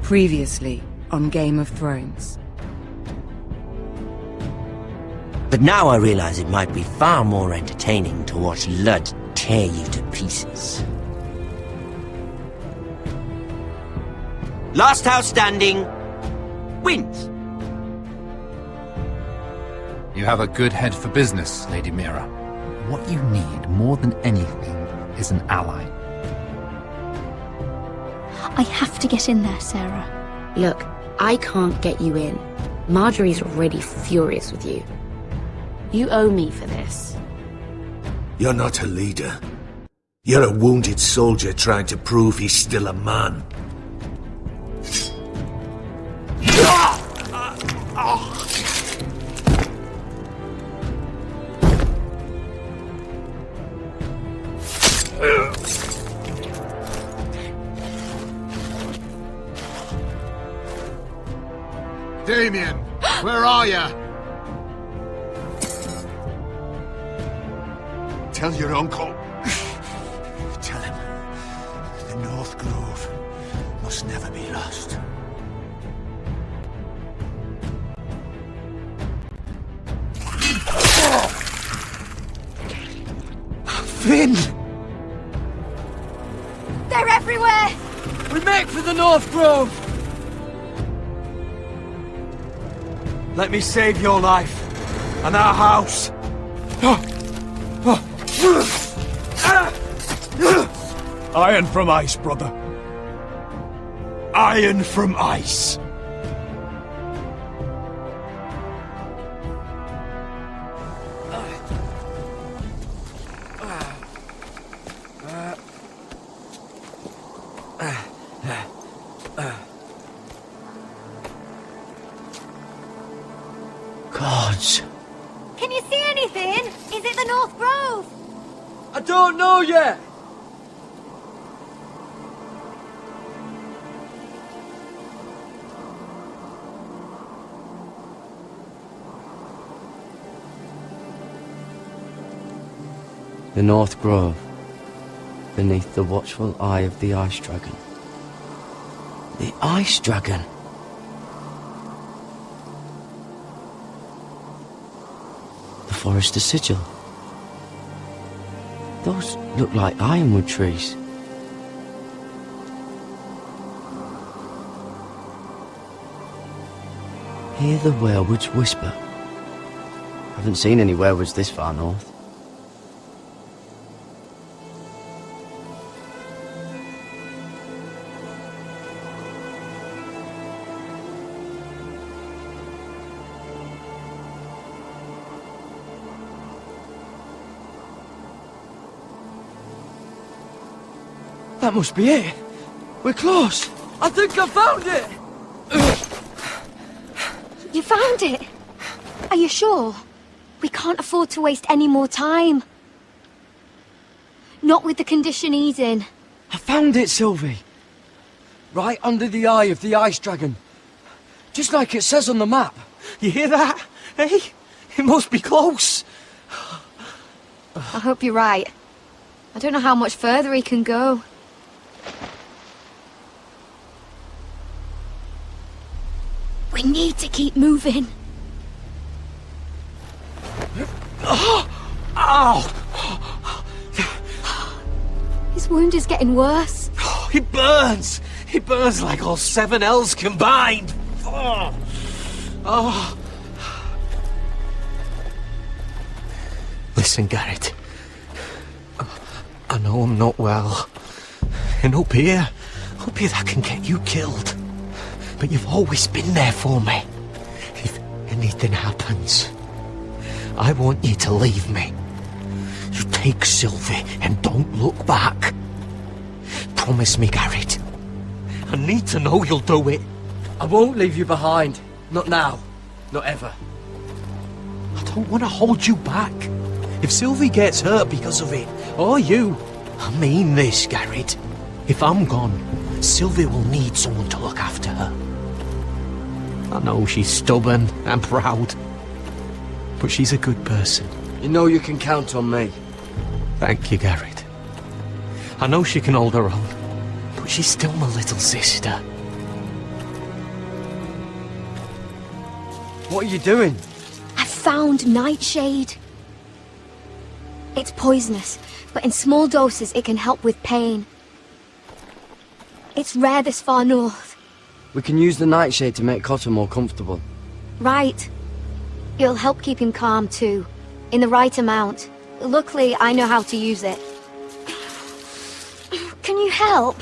Previously on Game of Thrones. But now I realize it might be far more entertaining to watch Lud tear you to pieces. Last house standing wins. You have a good head for business, Lady Mira. What you need more than anything is an ally. I have to get in there, Sarah. Look, I can't get you in. Marjorie's already furious with you. You owe me for this. You're not a leader. You're a wounded soldier trying to prove he's still a man. Damien, where are you? Tell your uncle. Tell him the North Grove must never be lost. Finn! They're everywhere! We make for the North Grove! Let me save your life and our house. Iron from ice, brother. Iron from ice. Gods. Can you see anything? Is it the North Grove? I don't know yet. The North Grove, beneath the watchful eye of the Ice Dragon. The Ice Dragon. The Forester sigil. Those look like ironwood trees. Hear the werewoods whisper. Haven't seen any werewoods this far north. That must be it. We're close. I think I found it. You found it? Are you sure? We can't afford to waste any more time. Not with the condition he's in. I found it, Sylvie. Right under the eye of the Ice Dragon. Just like it says on the map. You hear that? Hey? It must be close. I hope you're right. I don't know how much further he can go. We need to keep moving. Ow! His wound is getting worse. It burns! It burns like all 7 L's combined! Oh. Listen, Garrett. I know I'm not well. And up here that can get you killed. But you've always been there for me. If anything happens, I want you to leave me. You take Sylvie and don't look back. Promise me, Garrett. I need to know you'll do it. I won't leave you behind. Not now. Not ever. I don't want to hold you back. If Sylvie gets hurt because of it, or you, I mean this, Garrett. If I'm gone, Sylvie will need someone to look after her. I know she's stubborn and proud, but she's a good person. You know you can count on me. Thank you, Garrett. I know she can hold her own, but she's still my little sister. What are you doing? I found nightshade. It's poisonous, but in small doses it can help with pain. It's rare this far north. We can use the nightshade to make Cotter more comfortable. Right. It'll help keep him calm too, in the right amount. Luckily, I know how to use it. Can you help?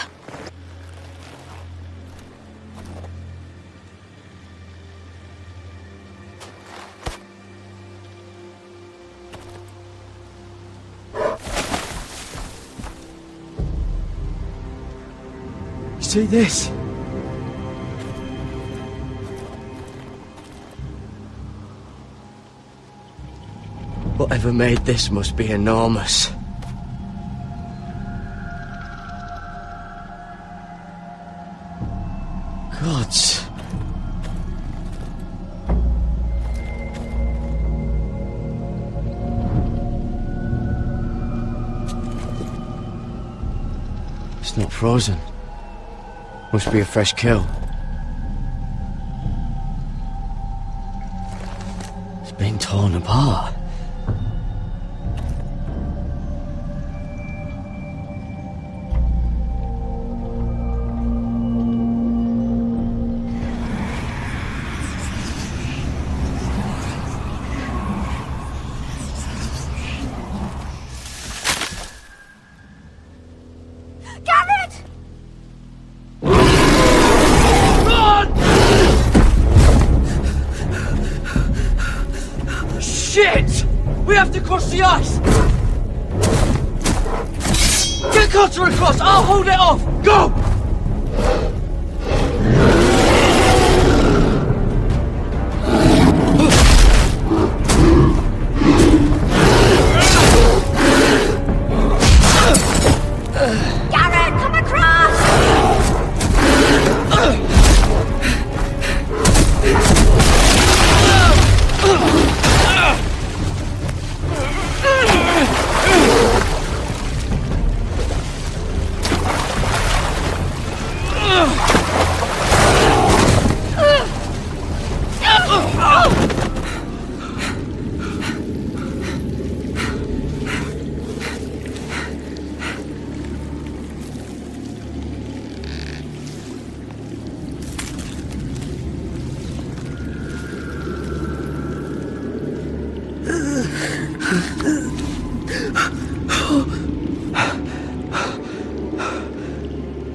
See this? Whatever made this must be enormous. Gods. It's not frozen. Must be a fresh kill. It's been torn apart. Shit! We have to cross the ice! Get Cotter across! I'll hold it off! Go! Garrett, come across!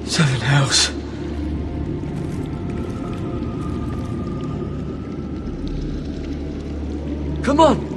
Seven hells. Come on!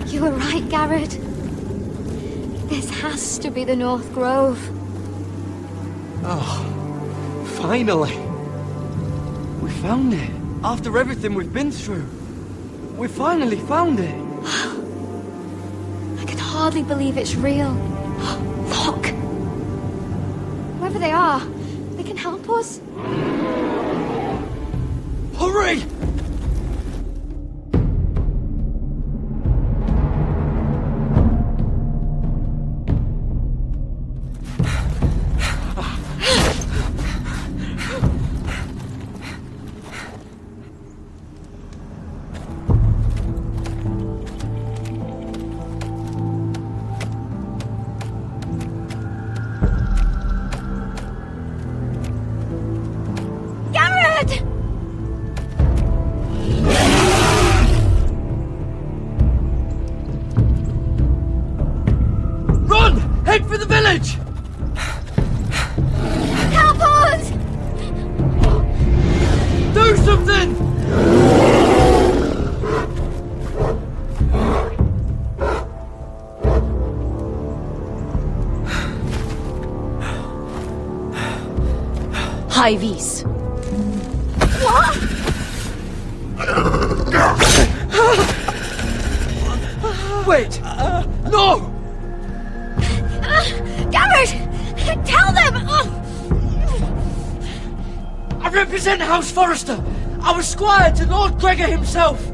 You were right, Garrett. This has to be the North Grove. Oh, finally! We found it. After everything we've been through. We finally found it. I can hardly believe it's real. Look! Whoever they are, they can help us. Hurry! Garrett! Run! Head for the village! Help us! Do something! High vis. it! No! Garrett! Tell them! I represent House Forrester. I was squire to Lord Gregor himself.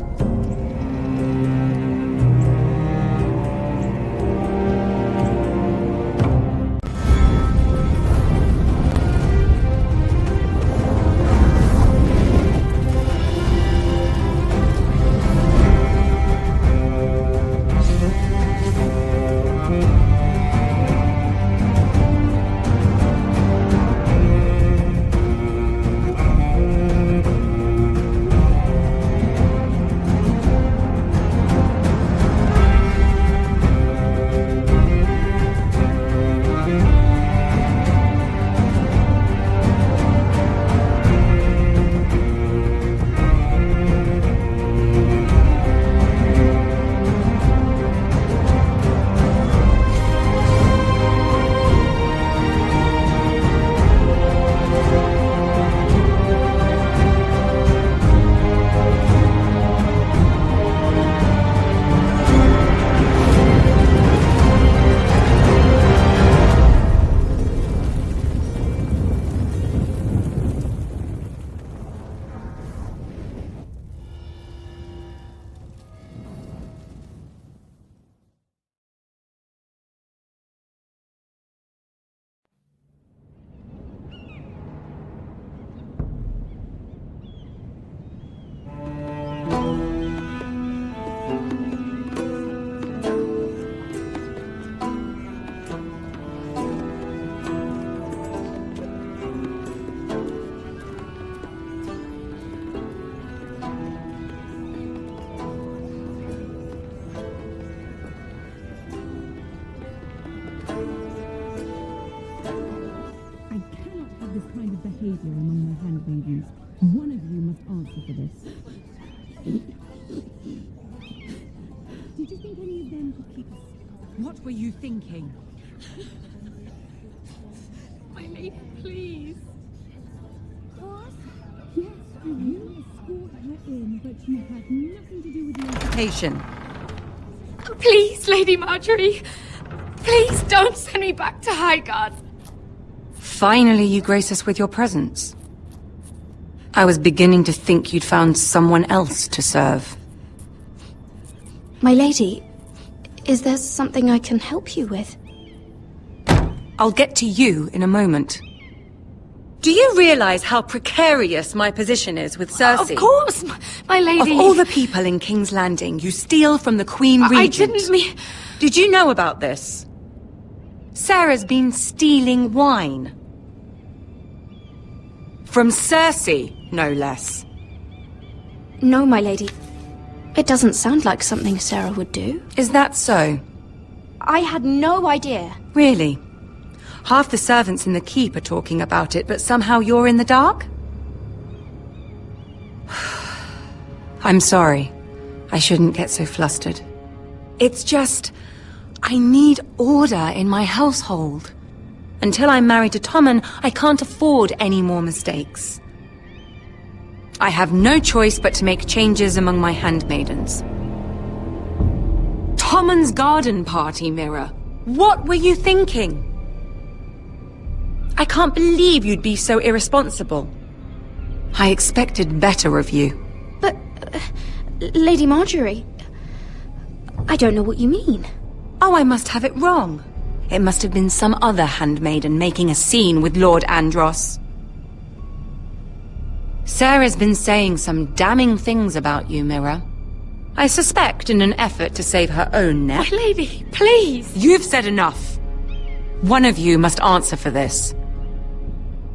behavior among my handmaidens. One of you must answer for this. Did you think any of them could keep us? What were you thinking? My lady, please. What? Yes, you escort her in, but you had nothing to do with the invitation. Please, Lady Marjorie. Please don't send me back to Highgarden. Finally, you grace us with your presence. I was beginning to think you'd found someone else to serve. My lady, is there something I can help you with? I'll get to you in a moment. Do you realize how precarious my position is with Cersei? Of course, my lady. Of all the people in King's Landing, you steal from the Queen Regent. I didn't mean... Did you know about this? Sarah's been stealing wine. From Cersei, no less. No, my lady. It doesn't sound like something Sarah would do. Is that so? I had no idea. Really? Half the servants in the keep are talking about it, but somehow you're in the dark? I'm sorry. I shouldn't get so flustered. It's just... I need order in my household. Until I'm married to Tommen, I can't afford any more mistakes. I have no choice but to make changes among my handmaidens. Tommen's garden party, Mira. What were you thinking? I can't believe you'd be so irresponsible. I expected better of you. But, Lady Marjorie, I don't know what you mean. Oh, I must have it wrong. It must have been some other handmaiden making a scene with Lord Andros. Sarah's been saying some damning things about you, Mira. I suspect in an effort to save her own neck. My lady, please! You've said enough. One of you must answer for this.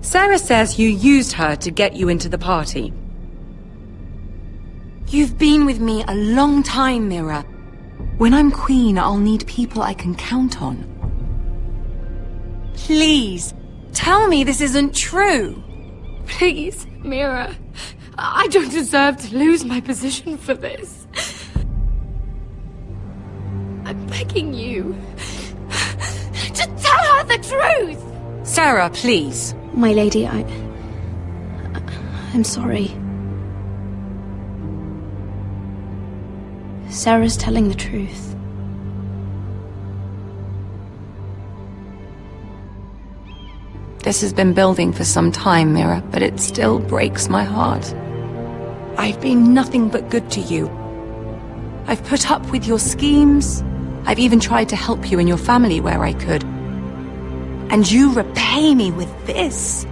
Sarah says you used her to get you into the party. You've been with me a long time, Mira. When I'm queen, I'll need people I can count on. Please, tell me this isn't true. Please, Mira. I don't deserve to lose my position for this. I'm begging you to tell her the truth! Sarah, please. My lady, I'm sorry. Sarah's telling the truth. This has been building for some time, Mira, but it still breaks my heart. I've been nothing but good to you. I've put up with your schemes. I've even tried to help you and your family where I could. And you repay me with this.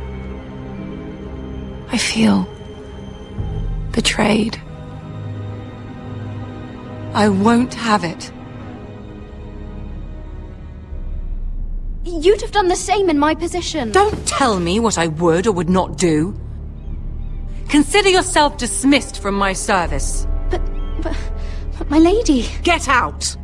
I feel betrayed. I won't have it. You'd have done the same in my position. Don't tell me what I would or would not do. Consider yourself dismissed from my service. But my lady... Get out!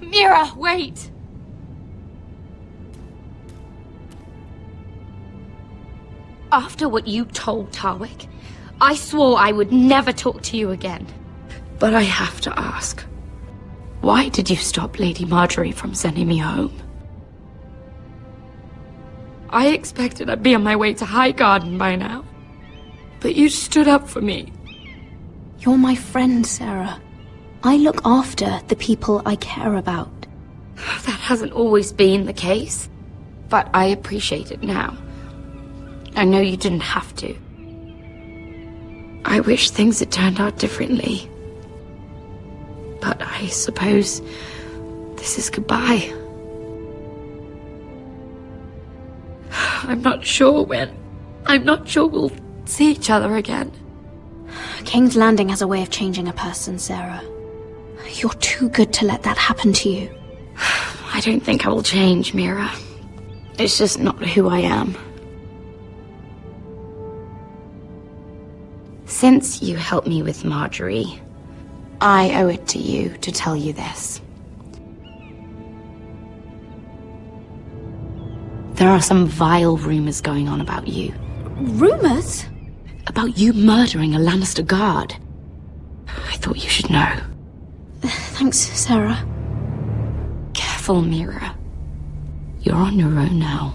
Mira, wait! After what you told Tarwick, I swore I would never talk to you again. But I have to ask, why did you stop Lady Marjorie from sending me home? I expected I'd be on my way to Highgarden by now. But you stood up for me. You're my friend, Sarah. I look after the people I care about. That hasn't always been the case, but I appreciate it now. I know you didn't have to. I wish things had turned out differently. But I suppose this is goodbye. I'm not sure when. I'm not sure we'll see each other again. King's Landing has a way of changing a person, Sarah. You're too good to let that happen to you. I don't think I will change, Mira. It's just not who I am. Since you helped me with Marjorie, I owe it to you to tell you this. There are some vile rumors going on about you. Rumors? About you murdering a Lannister guard. I thought you should know. Thanks, Sarah. Careful, Mira. You're on your own now.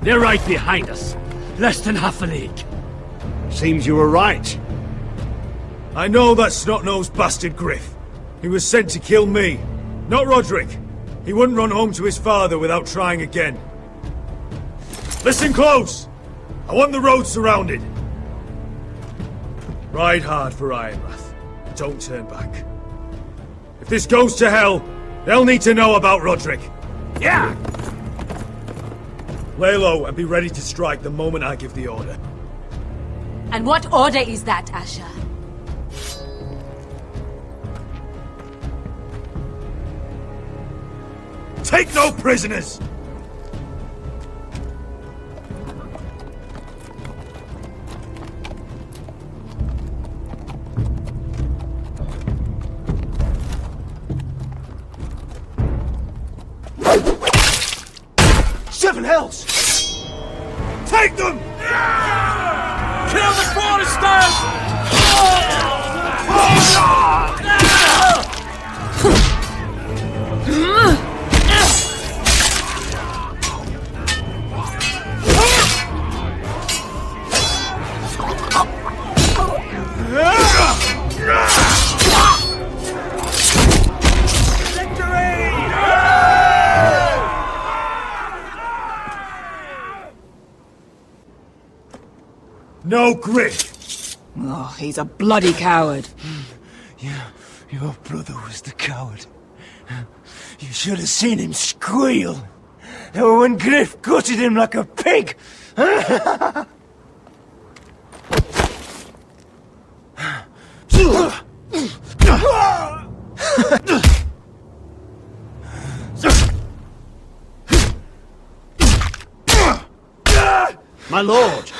They're right behind us. Less than half a league. Seems you were right. I know that snot-nosed bastard Griff. He was sent to kill me, not Roderick. He wouldn't run home to his father without trying again. Listen close! I want the road surrounded. Ride hard for Ironrath. Don't turn back. If this goes to hell, they'll need to know about Roderick. Yeah! Lay low and be ready to strike the moment I give the order. And what order is that, Asher? Take no prisoners! Seven hells! Take them! Kill the Foresters! No Griff! Oh, he's a bloody coward. Yeah, your brother was the coward. You should have seen him squeal. When Griff gutted him like a pig. My lord!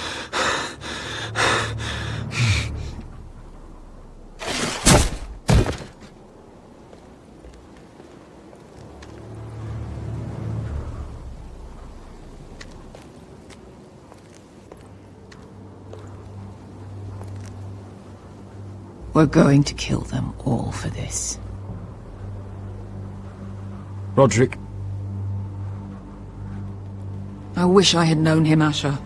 We're going to kill them all for this. Roderick. I wish I had known him, Asher.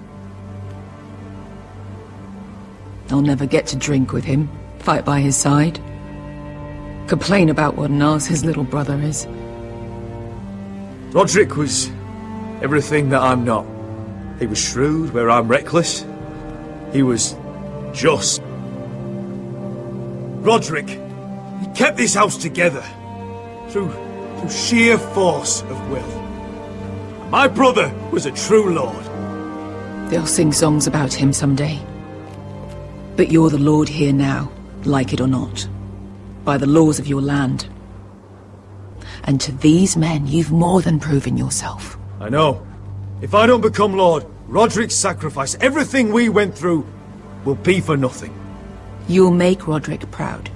I'll never get to drink with him, fight by his side, complain about what an arse his little brother is. Roderick was everything that I'm not. He was shrewd where I'm reckless. He was just. Roderick, he kept this house together through sheer force of will. My brother was a true lord. They'll sing songs about him someday. But you're the lord here now, like it or not, by the laws of your land. And to these men, you've more than proven yourself. I know. If I don't become lord, Roderick's sacrifice, everything we went through, will be for nothing. You'll make Roderick proud.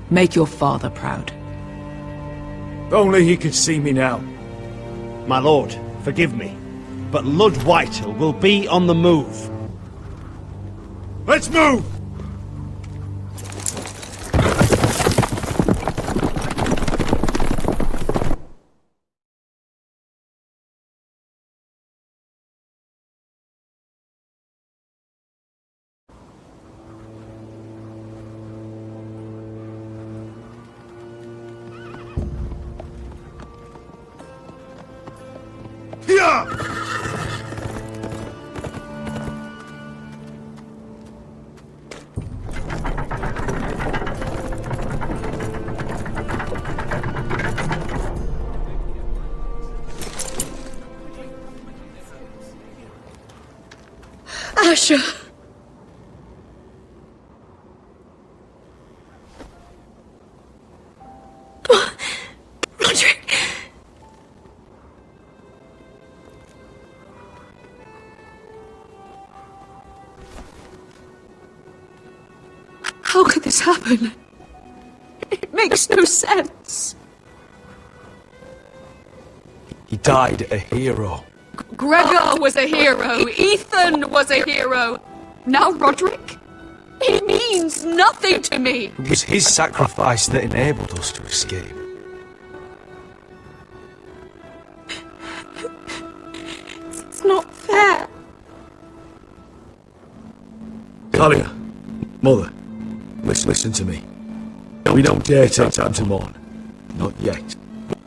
Make your father proud. If only he could see me now. My lord, forgive me, but Lud Whitehill will be on the move. Let's move! Asher! Roderick! How could this happen? It makes no sense. He died a hero. Gregor was a hero. Ethan was a hero. Now Roderick? He means nothing to me. It was his sacrifice that enabled us to escape. It's not fair. Talia, Mother, listen to me. We don't dare take time to mourn. Not yet.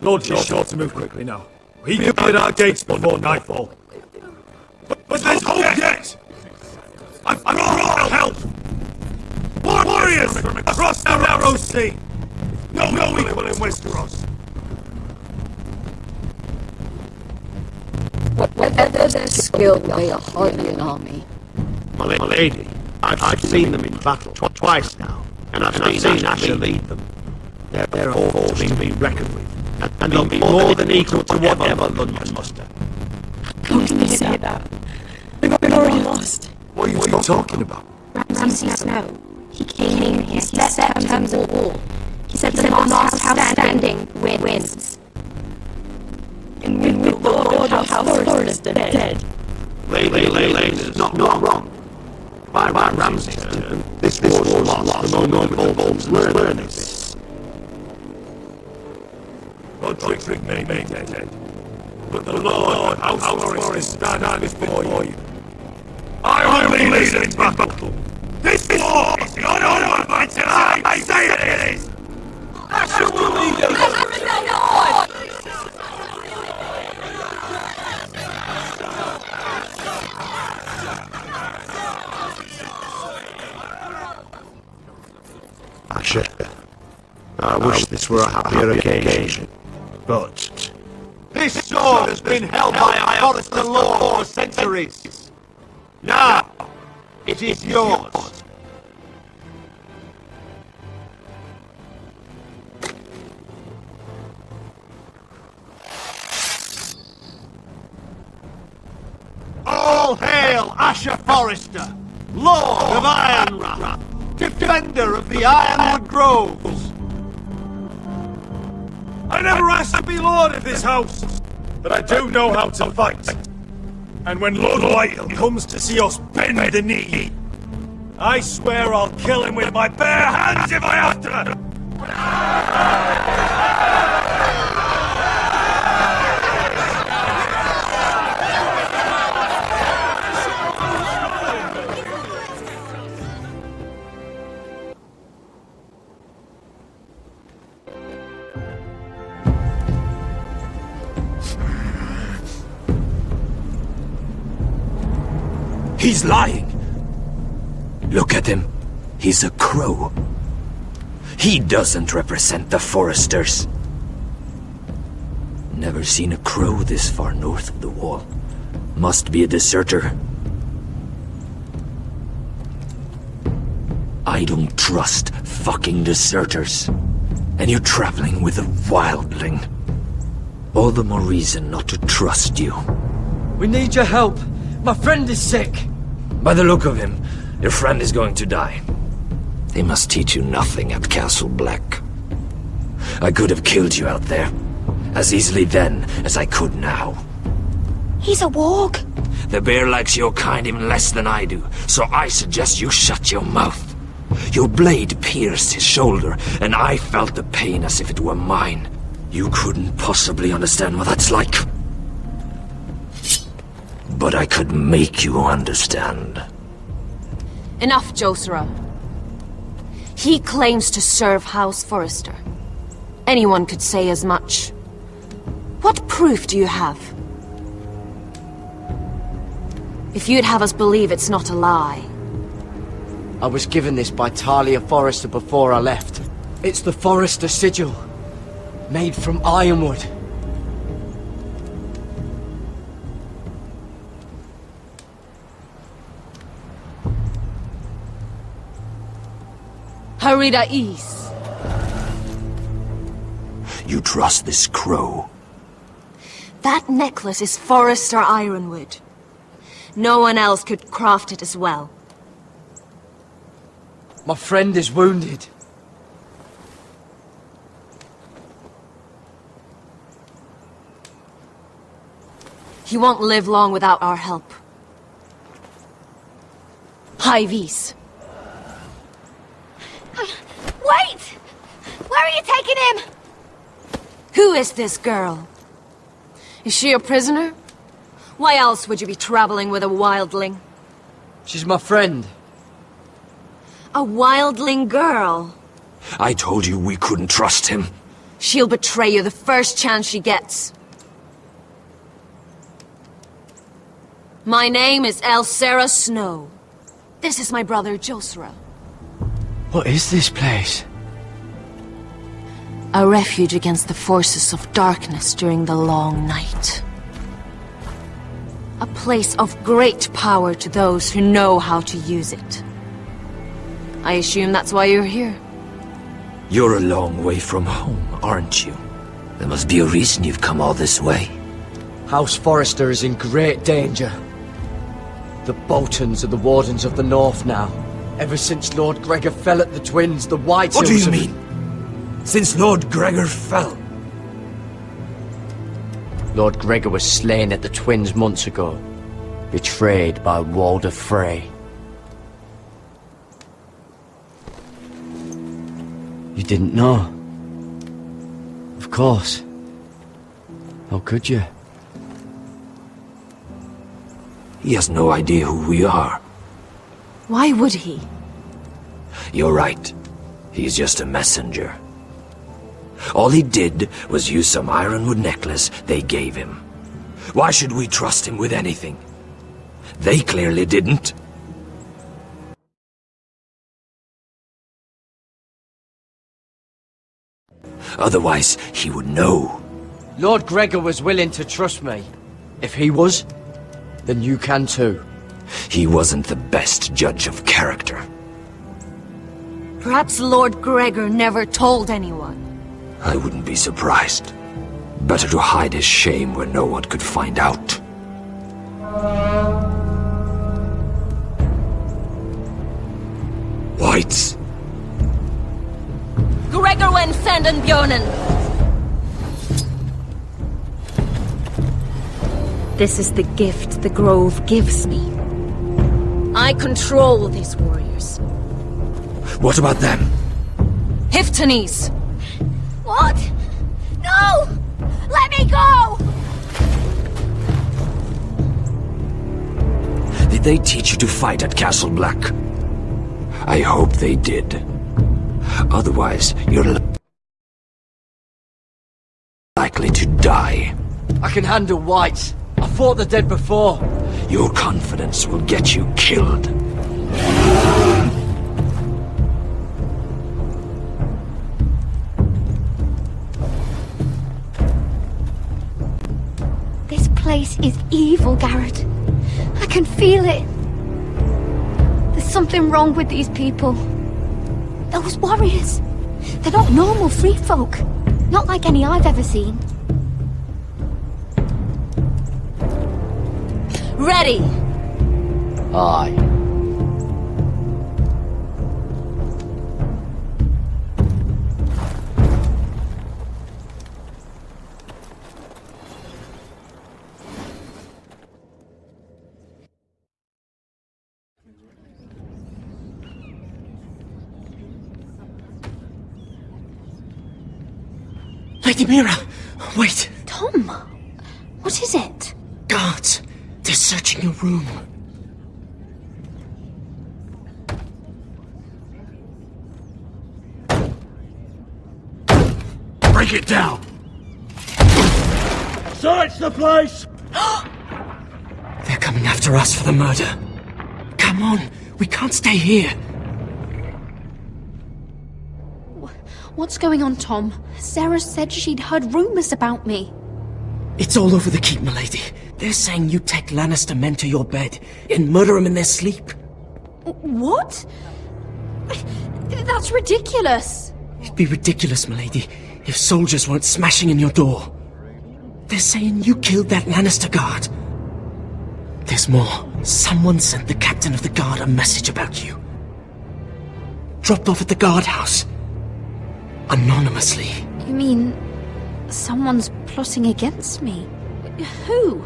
Lord, you're sure to move quickly now. We can be at our gates before nightfall. But there's hope yet! I'm all help! Warriors from across the narrow sea! No equal in Westeros! Whether they're skilled, they are hardly an army. My lady, I've seen them in battle twice now, and I've seen Asher lead them. They're all forced to be reckoned with, and they'll be more than equal to whatever Lund can muster. How can you say that? We've already lost. What are you talking about? Ramsay Snow. He came in, he set terms of war. He said the last house standing wins. And we thought our house Forrestor dead. Lady is not wrong. By Ramsay's turn, this war was lost the moment all bones learn this. Roderick may be dead, but the Lord House Forest stands before you. I will lead it in battle. This war is not over until I say it is. Asher will lead it. Asher, I wish this were a happier occasion, but this sword has been held by a Forester lord for centuries. Now, it is yours. All All hail Asher Forrester, Lord of Ironrath, defender of the Ironwood Groves. I never asked to be lord of this house, but I do know how to fight. And when Lord Whitehall comes to see us bend the knee, I swear I'll kill him with my bare hands if I have to! He's lying! Look at him. He's a crow. He doesn't represent the Foresters. Never seen a crow this far north of the wall. Must be a deserter. I don't trust fucking deserters. And you're traveling with a wildling. All the more reason not to trust you. We need your help. My friend is sick. By the look of him, your friend is going to die. They must teach you nothing at Castle Black. I could have killed you out there, as easily then as I could now. He's a warg. The bear likes your kind even less than I do, so I suggest you shut your mouth. Your blade pierced his shoulder, and I felt the pain as if it were mine. You couldn't possibly understand what that's like. But I could make you understand. Enough, Josera. He claims to serve House Forrester. Anyone could say as much. What proof do you have? If you'd have us believe it's not a lie. I was given this by Talia Forrester before I left. It's the Forrester sigil, made from ironwood. Harida East. You trust this crow? That necklace is Forrester Ironwood. No one else could craft it as well. My friend is wounded. He won't live long without our help. Hyvis. Wait! Where are you taking him? Who is this girl? Is she a prisoner? Why else would you be traveling with a wildling? She's my friend. A wildling girl? I told you we couldn't trust him. She'll betray you the first chance she gets. My name is Elsera Snow. This is my brother Josera. What is this place? A refuge against the forces of darkness during the long night. A place of great power to those who know how to use it. I assume that's why you're here. You're a long way from home, aren't you? There must be a reason you've come all this way. House Forrester is in great danger. The Boltons are the Wardens of the North now. Ever since Lord Gregor fell at the Twins, the White What do Hills you mean? Since Lord Gregor fell? Lord Gregor was slain at the Twins months ago, betrayed by Walder Frey. You didn't know? Of course. How could you? He has no idea who we are. Why would he? You're right. He's just a messenger. All he did was use some ironwood necklace they gave him. Why should we trust him with anything? They clearly didn't. Otherwise, he would know. Lord Gregor was willing to trust me. If he was, then you can too. He wasn't the best judge of character. Perhaps Lord Gregor never told anyone. I wouldn't be surprised. Better to hide his shame where no one could find out. Jonan. This is the gift the Grove gives me. I control these warriors. What about them? Hiftanes! What? No! Let me go! Did they teach you to fight at Castle Black? I hope they did. Otherwise, you're likely to die. I can handle whites. I fought the dead before. Your confidence will get you killed. This place is evil, Garrett. I can feel it. There's something wrong with these people. Those warriors. They're not normal free folk. Not like any I've ever seen. Ready! Aye. Lady Mira, wait. Tom, what is it? Guards, they're searching your room. Break it down! Search the place! They're coming after us for the murder. Come on, we can't stay here. What's going on, Tom? Sarah said she'd heard rumors about me. It's all over the keep, milady. They're saying you take Lannister men to your bed and murder them in their sleep. What? That's ridiculous. It'd be ridiculous, milady, if soldiers weren't smashing in your door. They're saying you killed that Lannister guard. There's more. Someone sent the captain of the guard a message about you. Dropped off at the guardhouse. Anonymously. You mean someone's plotting against me? Who?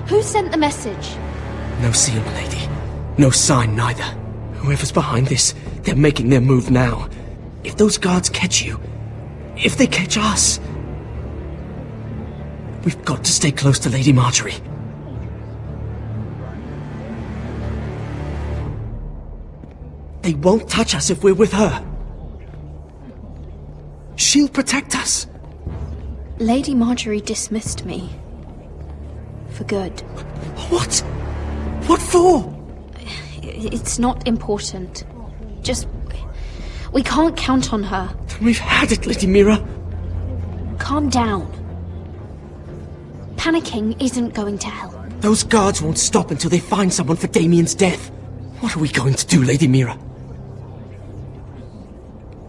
Who sent the message? No seal, milady. No sign, neither. Whoever's behind this, they're making their move now. If those guards catch you, if they catch us, we've got to stay close to Lady Marjorie. They won't touch us if we're with her. She'll protect us. Lady Marjorie dismissed me. For good. What? What for? It's not important. Just... we can't count on her. Then we've had it, Lady Mira. Calm down. Panicking isn't going to help. Those guards won't stop until they find someone for Damien's death. What are we going to do, Lady Mira?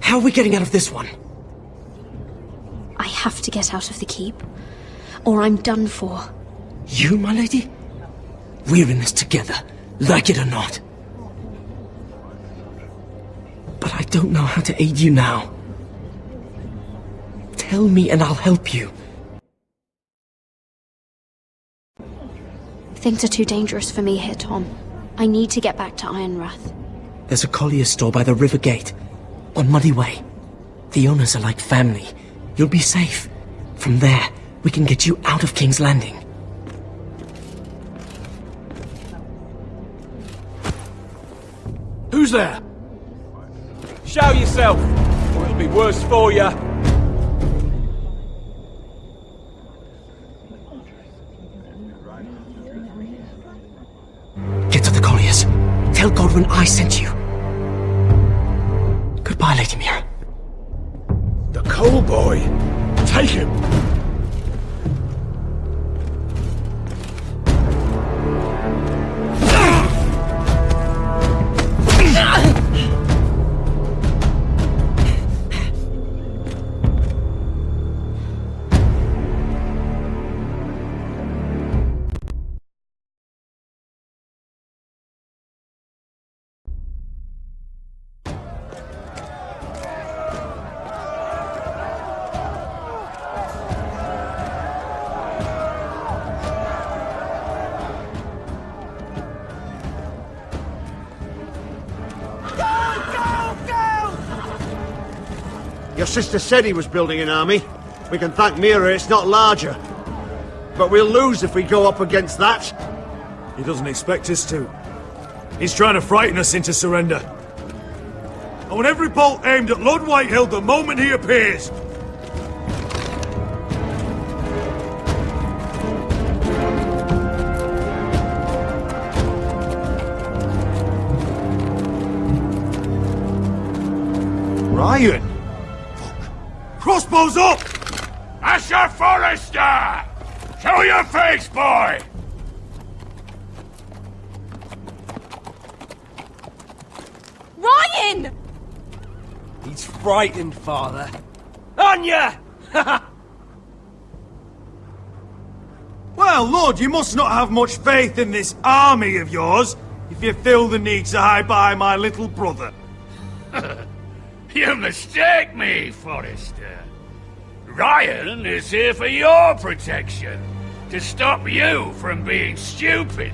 How are we getting out of this one? I have to get out of the keep, or I'm done for. You, my lady? We're in this together, like it or not. But I don't know how to aid you now. Tell me and I'll help you. Things are too dangerous for me here, Tom. I need to get back to Ironrath. There's a collier's store by the river gate, on Muddy Way. The owners are like family. You'll be safe. From there, we can get you out of King's Landing. Who's there? Show yourself, or it'll be worse for you. Get to the colliers. Tell Godwin I sent you. Goodbye, Lady Mira. The coal boy. Take him. sister said he was building an army. We can thank Mira it's not larger. But we'll lose if we go up against that. He doesn't expect us to. He's trying to frighten us into surrender. I want every bolt aimed at Lord Whitehill the moment he appears. Ryan! Fuck. Crossbows up! Asher Forrester! Show your face, boy! Ryan! He's frightened, Father. Anya! Well, Lord, you must not have much faith in this army of yours if you feel the need to hide behind my little brother. You mistake me, Forrester. Ryan is here for your protection, to stop you from being stupid.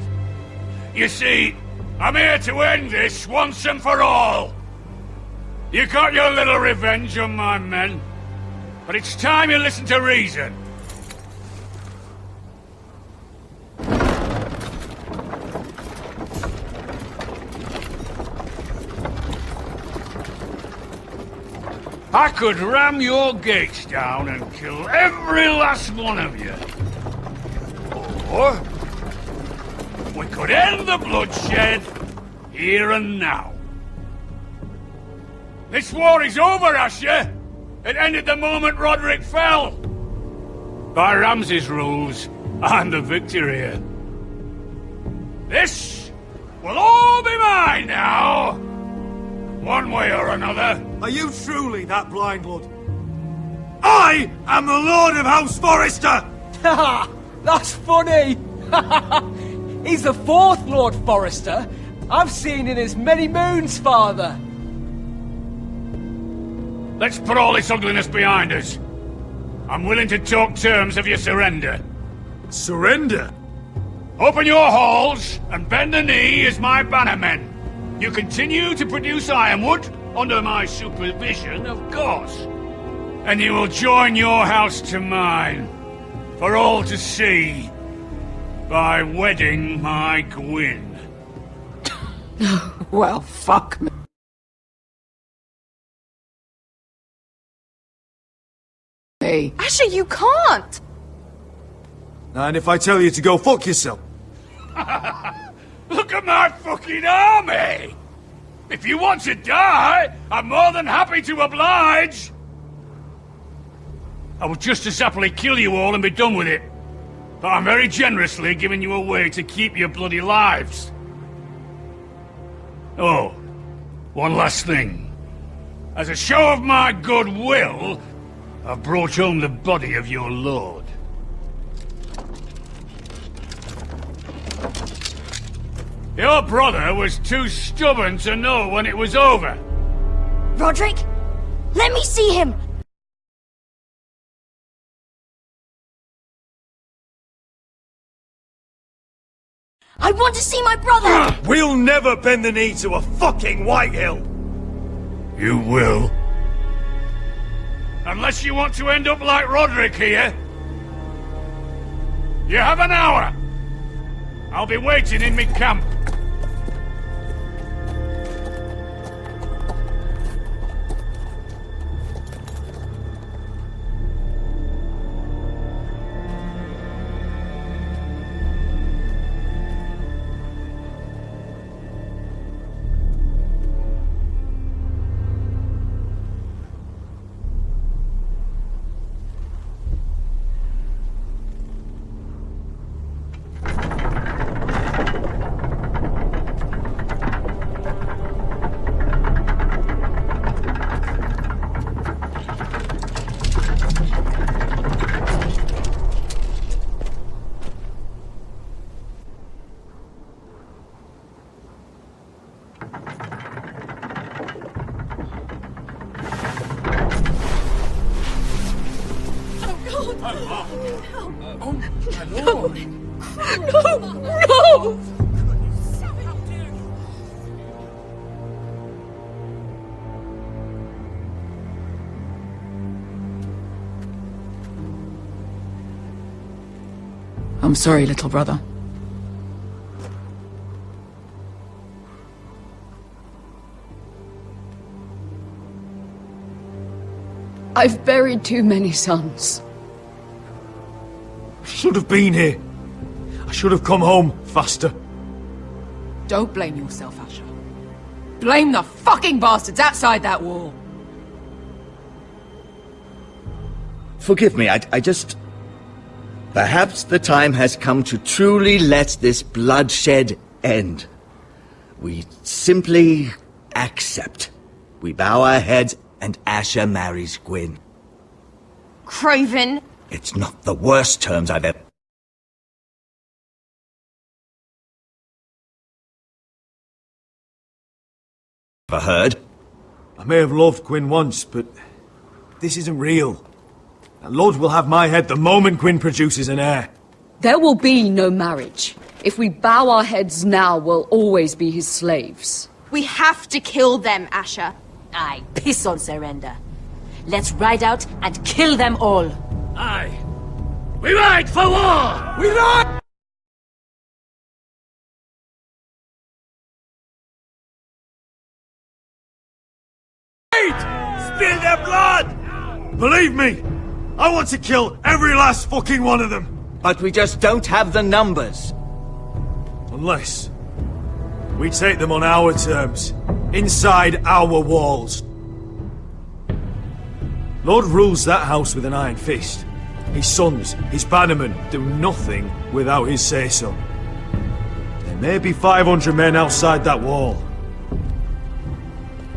You see, I'm here to end this once and for all. You got your little revenge on my men, but it's time you listen to reason. I could ram your gates down and kill every last one of you. Or we could end the bloodshed here and now. This war is over, Asher. It ended the moment Roderick fell. By Ramsay's rules, I'm the victor here. This will all be mine now. One way or another. Are you truly that blind, Lord? I am the Lord of House Forrester! Ha! That's funny! He's the fourth Lord Forrester I've seen in as many moons, Father. Let's put all this ugliness behind us. I'm willing to talk terms of your surrender. Surrender? Open your halls and bend the knee as my bannermen. You continue to produce ironwood, under my supervision, of course. And you will join your house to mine, for all to see, by wedding my Gwyn. Well, fuck me. Hey. Asher, you can't! And if I tell you to go fuck yourself? Look at my fucking army! If you want to die, I'm more than happy to oblige! I would just as happily kill you all and be done with it. But I'm very generously giving you a way to keep your bloody lives. Oh, one last thing. As a show of my goodwill, I've brought home the body of your lord. Your brother was too stubborn to know when it was over. Roderick, let me see him! I want to see my brother! We'll never bend the knee to a fucking Whitehill! You will. Unless you want to end up like Roderick here. You have an hour. I'll be waiting in my camp. No! I'm sorry, little brother. I've buried too many sons. I should have been here. I should have come home faster. Don't blame yourself, Asher. Blame the fucking bastards outside that wall. Forgive me, I just... Perhaps the time has come to truly let this bloodshed end. We simply accept. We bow our heads and Asher marries Gwyn. Craven! It's not the worst terms I've ever... heard. I may have loved Gwyn once, but this isn't real. And Lord will have my head the moment Gwyn produces an heir. There will be no marriage. If we bow our heads now, we'll always be his slaves. We have to kill them, Asher. Aye, piss on surrender. Let's ride out and kill them all. Aye. We ride for war! We ride! Spill their blood! Believe me, I want to kill every last fucking one of them. But we just don't have the numbers. Unless we take them on our terms, inside our walls. Lord rules that house with an iron fist. His sons, his bannermen, do nothing without his say-so. There may be 500 men outside that wall.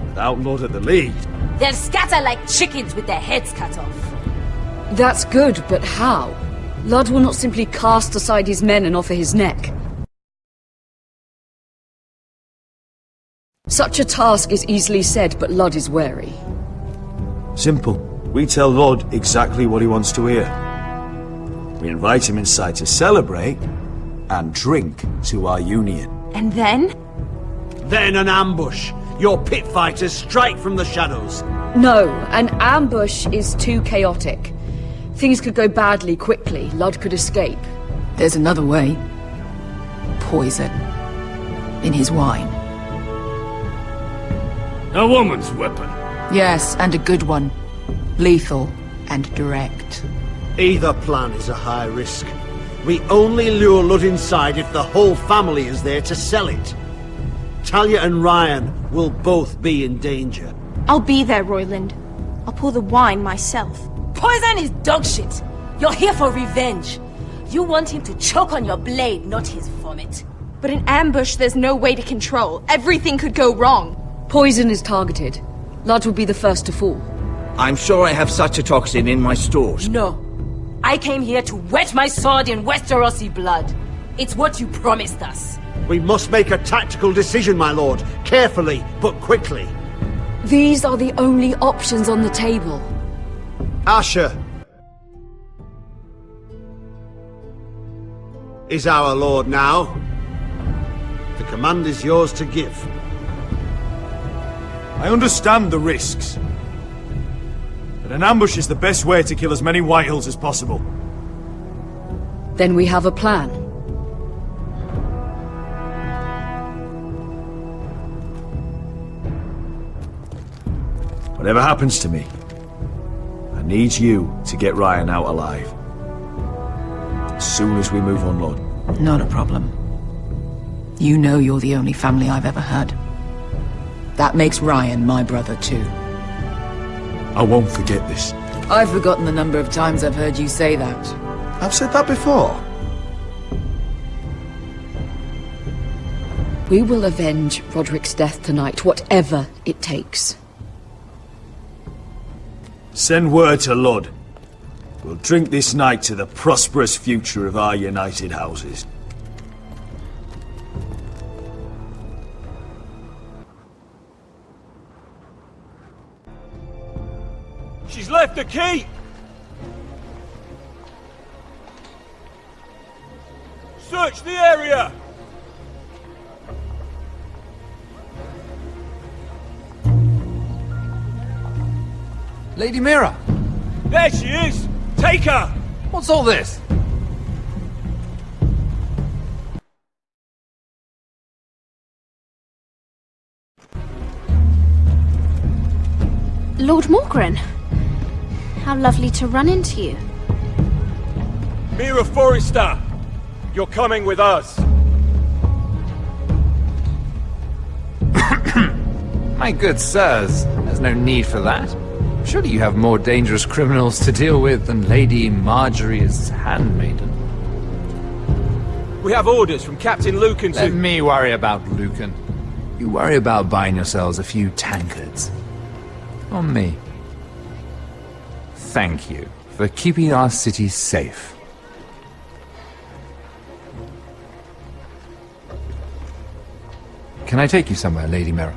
Without Lord at the lead... They'll scatter like chickens with their heads cut off. That's good, but how? Lud will not simply cast aside his men and offer his neck. Such a task is easily said, but Lud is wary. Simple. We tell Lord exactly what he wants to hear. We invite him inside to celebrate and drink to our union. And then? Then an ambush. Your pit fighters strike from the shadows. No, an ambush is too chaotic. Things could go badly quickly. Lud could escape. There's another way. Poison. In his wine. A woman's weapon. Yes, and a good one. Lethal and direct. Either plan is a high risk. We only lure Lud inside if the whole family is there to sell it. Talia and Ryan will both be in danger. I'll be there, Royland. I'll pour the wine myself. Poison is dog shit. You're here for revenge. You want him to choke on your blade, not his vomit. But in ambush, there's no way to control. Everything could go wrong. Poison is targeted. Lud will be the first to fall. I'm sure I have such a toxin in my stores. No. I came here to wet my sword in Westerosi blood. It's what you promised us. We must make a tactical decision, my lord. Carefully, but quickly. These are the only options on the table. Asher is our lord now. The command is yours to give. I understand the risks. But an ambush is the best way to kill as many Whitehills as possible. Then we have a plan. Whatever happens to me, I need you to get Ryan out alive. As soon as we move on, Lord. Not a problem. You know you're the only family I've ever had. That makes Ryan my brother too. I won't forget this. I've forgotten the number of times I've heard you say that. I've said that before. We will avenge Roderick's death tonight, whatever it takes. Send word to Lud. We'll drink this night to the prosperous future of our united houses. She's left the key! Search the area! Lady Mira! There she is! Take her! What's all this? Lord Morgren. How lovely to run into you. Mira Forrester, you're coming with us. My good sirs, there's no need for that. Surely you have more dangerous criminals to deal with than Lady Marjorie's handmaiden. We have orders from Captain Lucan to... Let me worry about Lucan. You worry about buying yourselves a few tankards. On me. Thank you for keeping our city safe. Can I take you somewhere, Lady Mira?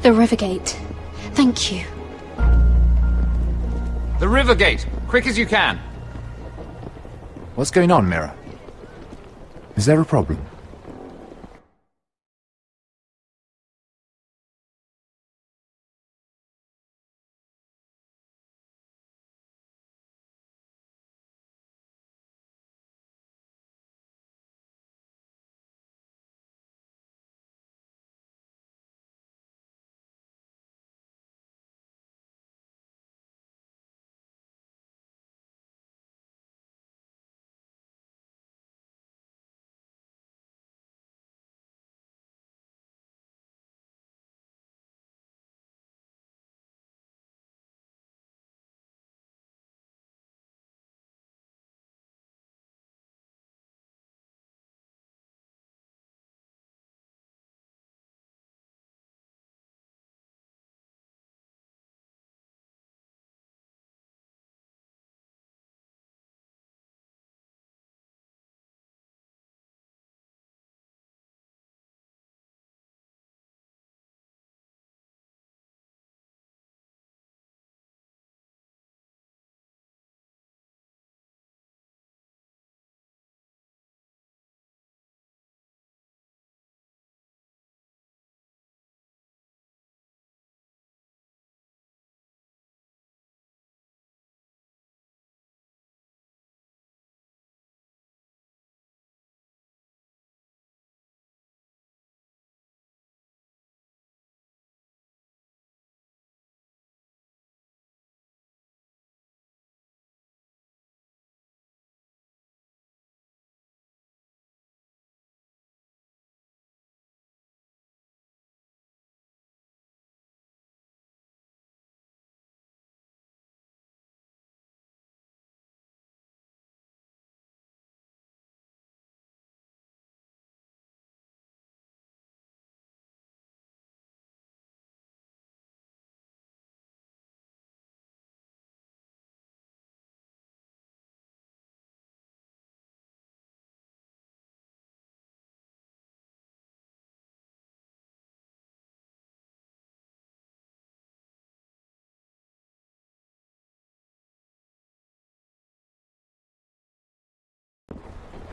The Rivergate. Thank you. The Rivergate! Quick as you can! What's going on, Mira? Is there a problem?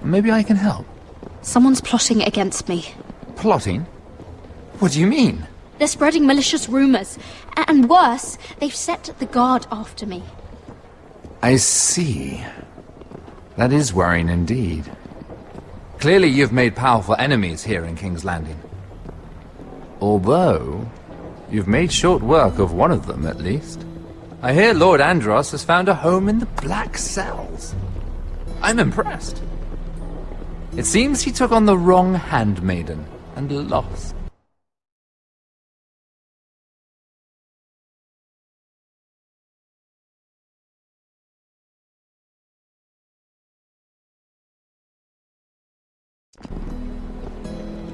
Maybe I can help. Someone's plotting against me. Plotting? What do you mean? They're spreading malicious rumors. And worse, they've set the guard after me. I see. That is worrying indeed. Clearly you've made powerful enemies here in King's Landing. Although, you've made short work of one of them at least. I hear Lord Andros has found a home in the Black Cells. I'm impressed. It seems he took on the wrong handmaiden and lost.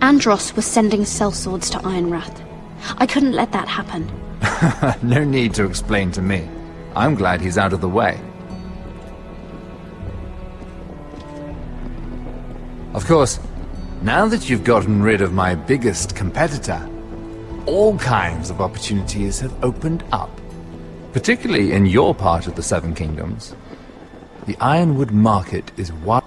Andros was sending sellswords to Ironrath. I couldn't let that happen. No need to explain to me. I'm glad he's out of the way. Of course, now that you've gotten rid of my biggest competitor, all kinds of opportunities have opened up. Particularly in your part of the Seven Kingdoms. The Ironwood market is wide.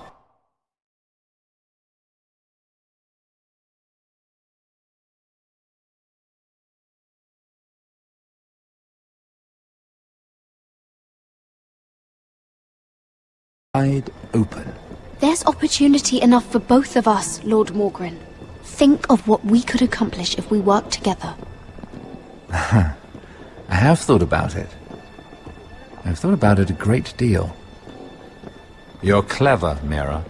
Wide open. There's opportunity enough for both of us, Lord Morgren. Think of what we could accomplish if we worked together. I have thought about it. I've thought about it a great deal. You're clever, Mira.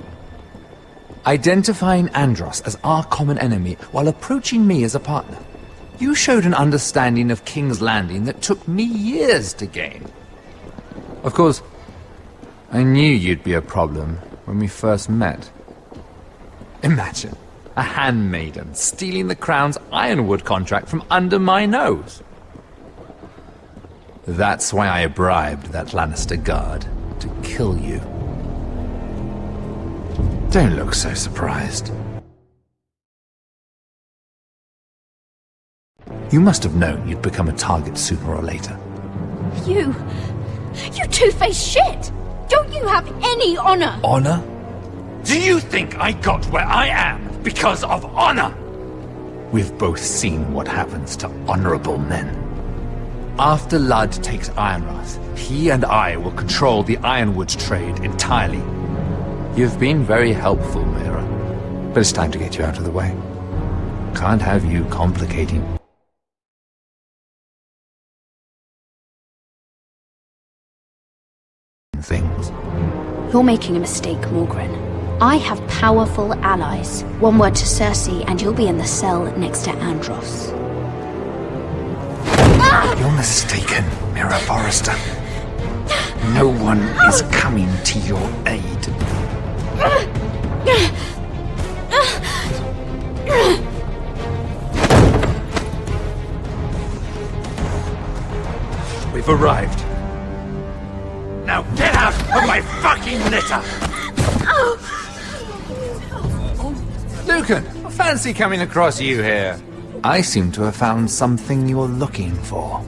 Identifying Andros as our common enemy while approaching me as a partner. You showed an understanding of King's Landing that took me years to gain. Of course, I knew you'd be a problem when we first met. Imagine a handmaiden stealing the Crown's ironwood contract from under my nose. That's why I bribed that Lannister guard to kill you. Don't look so surprised. You must have known you'd become a target sooner or later. You two-faced shit! Don't you have any honor? Honor? Do you think I got where I am because of honor? We've both seen what happens to honorable men. After Ludd takes Ironrath, he and I will control the ironwood trade entirely. You've been very helpful, Mira, but it's time to get you out of the way. Can't have you complicating things. You're making a mistake, Morgren. I have powerful allies. One word to Cersei and you'll be in the cell next to Andros. You're mistaken, Mira Forrester. No one is coming to your aid. We've arrived. Now get out of my fucking litter! Lucan, fancy coming across you here. I seem to have found something you're looking for.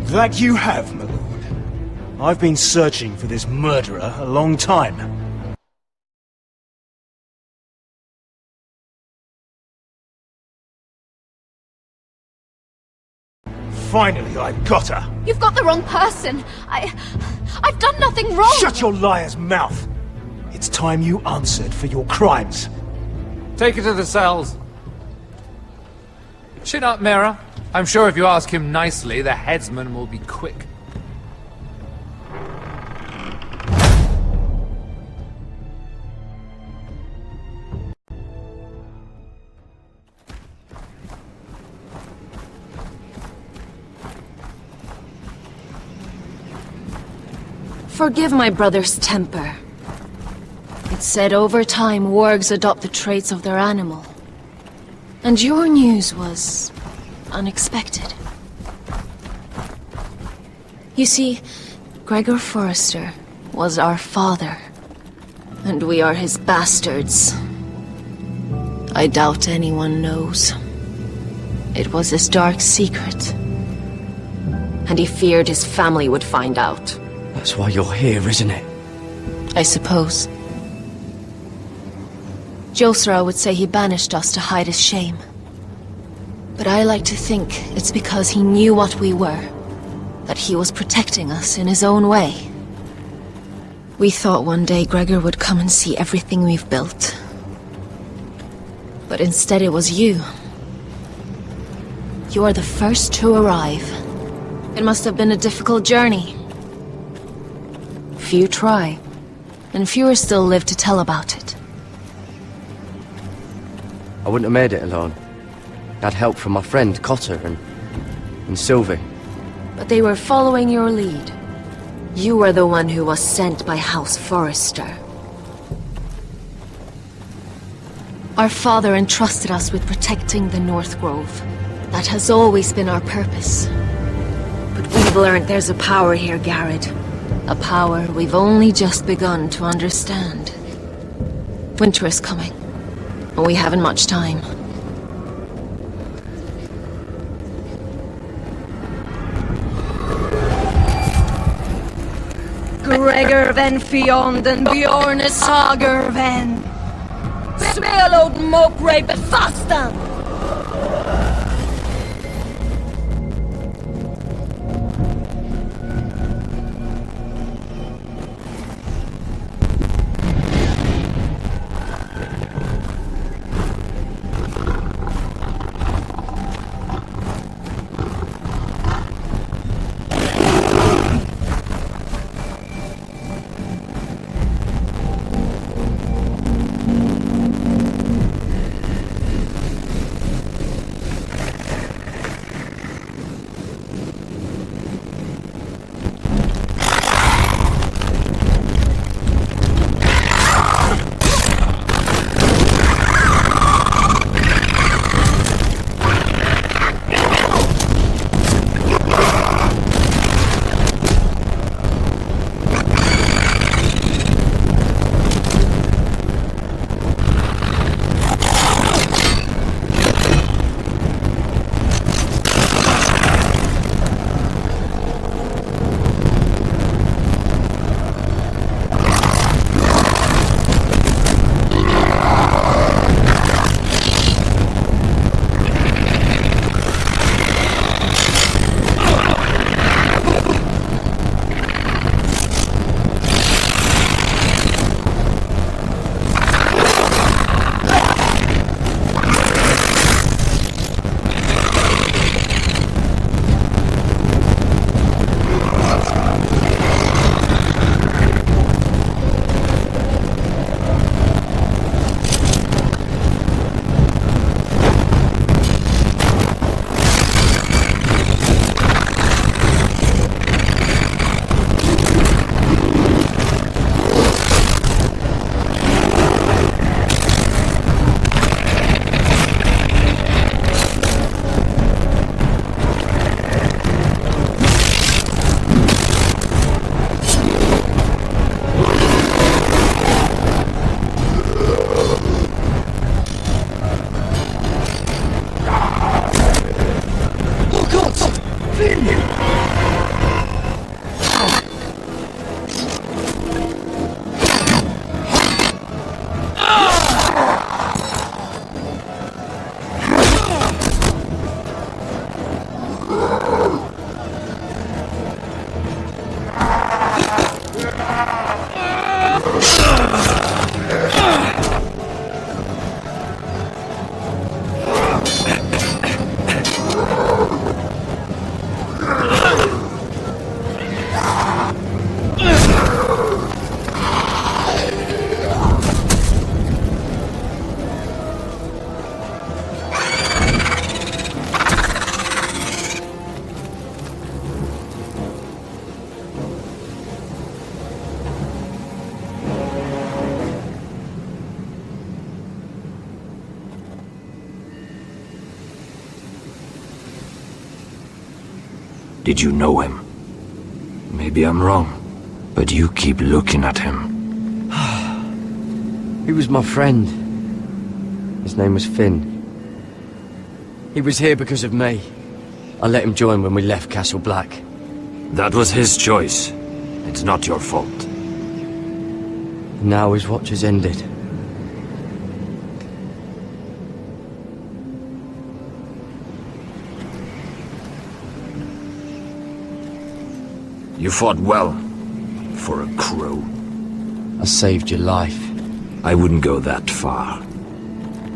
That you have, my lord. I've been searching for this murderer a long time. Finally, I've got her! You've got the wrong person. I've done nothing wrong! Shut your liar's mouth! It's time you answered for your crimes. Take her to the cells. Chin up, Mira. I'm sure if you ask him nicely, the headsman will be quick. Forgive my brother's temper. It's said over time wargs adopt the traits of their animal. And your news was unexpected. You see, Gregor Forrester was our father, and we are his bastards. I doubt anyone knows. It was his dark secret, and he feared his family would find out. That's why you're here, isn't it? I suppose. Josra would say he banished us to hide his shame. But I like to think it's because he knew what we were, that he was protecting us in his own way. We thought one day Gregor would come and see everything we've built. But instead it was you. You are the first to arrive. It must have been a difficult journey. Few try, and fewer still live to tell about it. I wouldn't have made it alone. I had help from my friend Cotter and Sylvie. But they were following your lead. You were the one who was sent by House Forrester. Our father entrusted us with protecting the North Grove. That has always been our purpose. But we've learned there's a power here, Garrett. A power we've only just begun to understand. Winter is coming, and we haven't much time. Gregor ven Fionden Bjorne Sager ven Spelod Mokre Befastan. Did you know him? Maybe I'm wrong, but you keep looking at him. He was my friend. His name was Finn. He was here because of me. I let him join when we left Castle Black. That was his choice. It's not your fault. Now his watch has ended. You fought well, for a crow. I saved your life. I wouldn't go that far.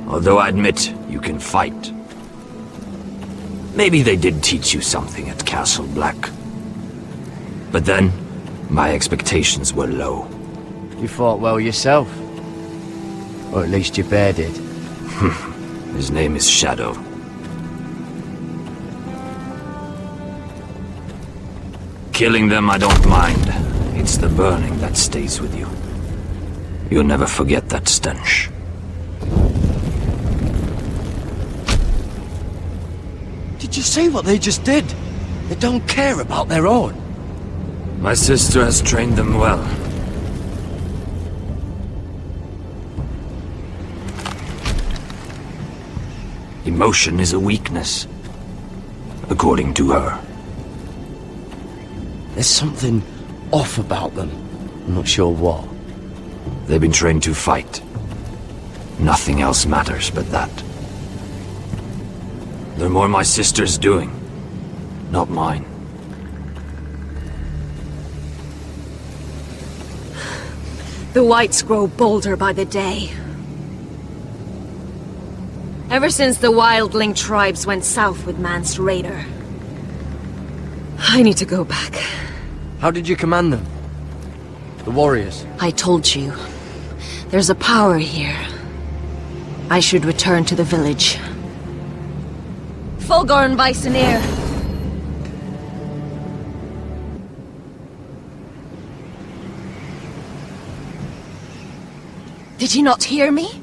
Although I admit, you can fight. Maybe they did teach you something at Castle Black. But then, my expectations were low. You fought well yourself. Or at least your bear did. His name is Shadow. Killing them I don't mind. It's the burning that stays with you. You'll never forget that stench. Did you see what they just did? They don't care about their own. My sister has trained them well. Emotion is a weakness, according to her. There's something off about them. I'm not sure what. They've been trained to fight. Nothing else matters but that. They're more my sister's doing, not mine. The whites grow bolder by the day. Ever since the wildling tribes went south with Mance Raider. I need to go back. How did you command them? The warriors? I told you. There's a power here. I should return to the village. Fulgorn Bysonir. Did you not hear me?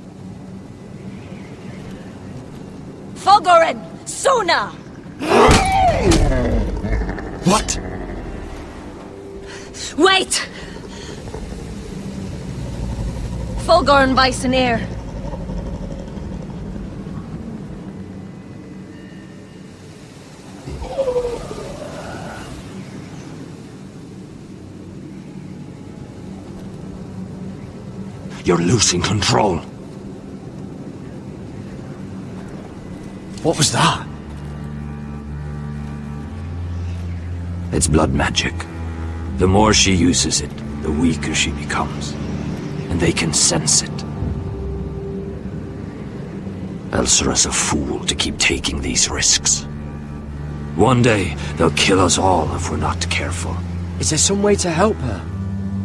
Fulgorin! Suna! What? Wait! Fulgorn Bysonir. You're losing control. What was that? It's blood magic. The more she uses it, the weaker she becomes. And they can sense it. Elsera's a fool to keep taking these risks. One day, they'll kill us all if we're not careful. Is there some way to help her?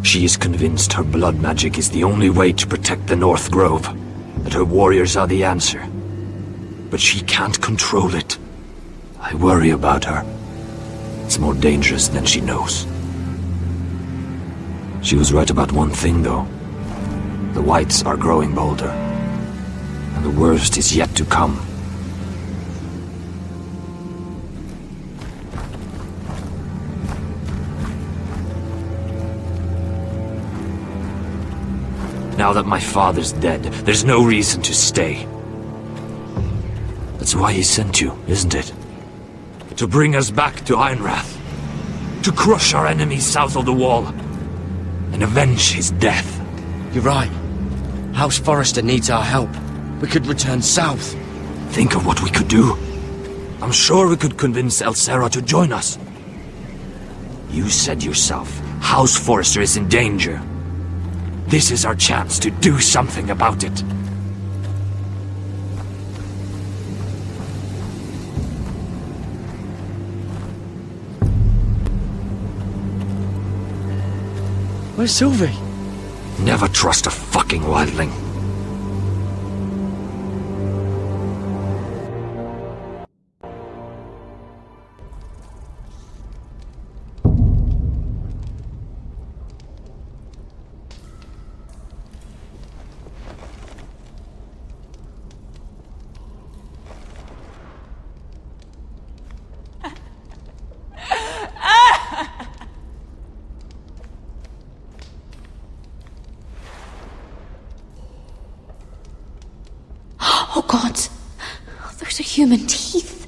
She is convinced her blood magic is the only way to protect the North Grove, that her warriors are the answer. But she can't control it. I worry about her. It's more dangerous than she knows. She was right about one thing, though. The whites are growing bolder. And the worst is yet to come. Now that my father's dead, there's no reason to stay. That's why he sent you, isn't it? To bring us back to Ironrath. To crush our enemies south of the wall. And avenge his death. You're right. House Forrester needs our help. We could return south. Think of what we could do. I'm sure we could convince Elsera to join us. You said yourself, House Forrester is in danger. This is our chance to do something about it. Where's Sylvie? Never trust a fucking wildling. Oh God, those are human teeth.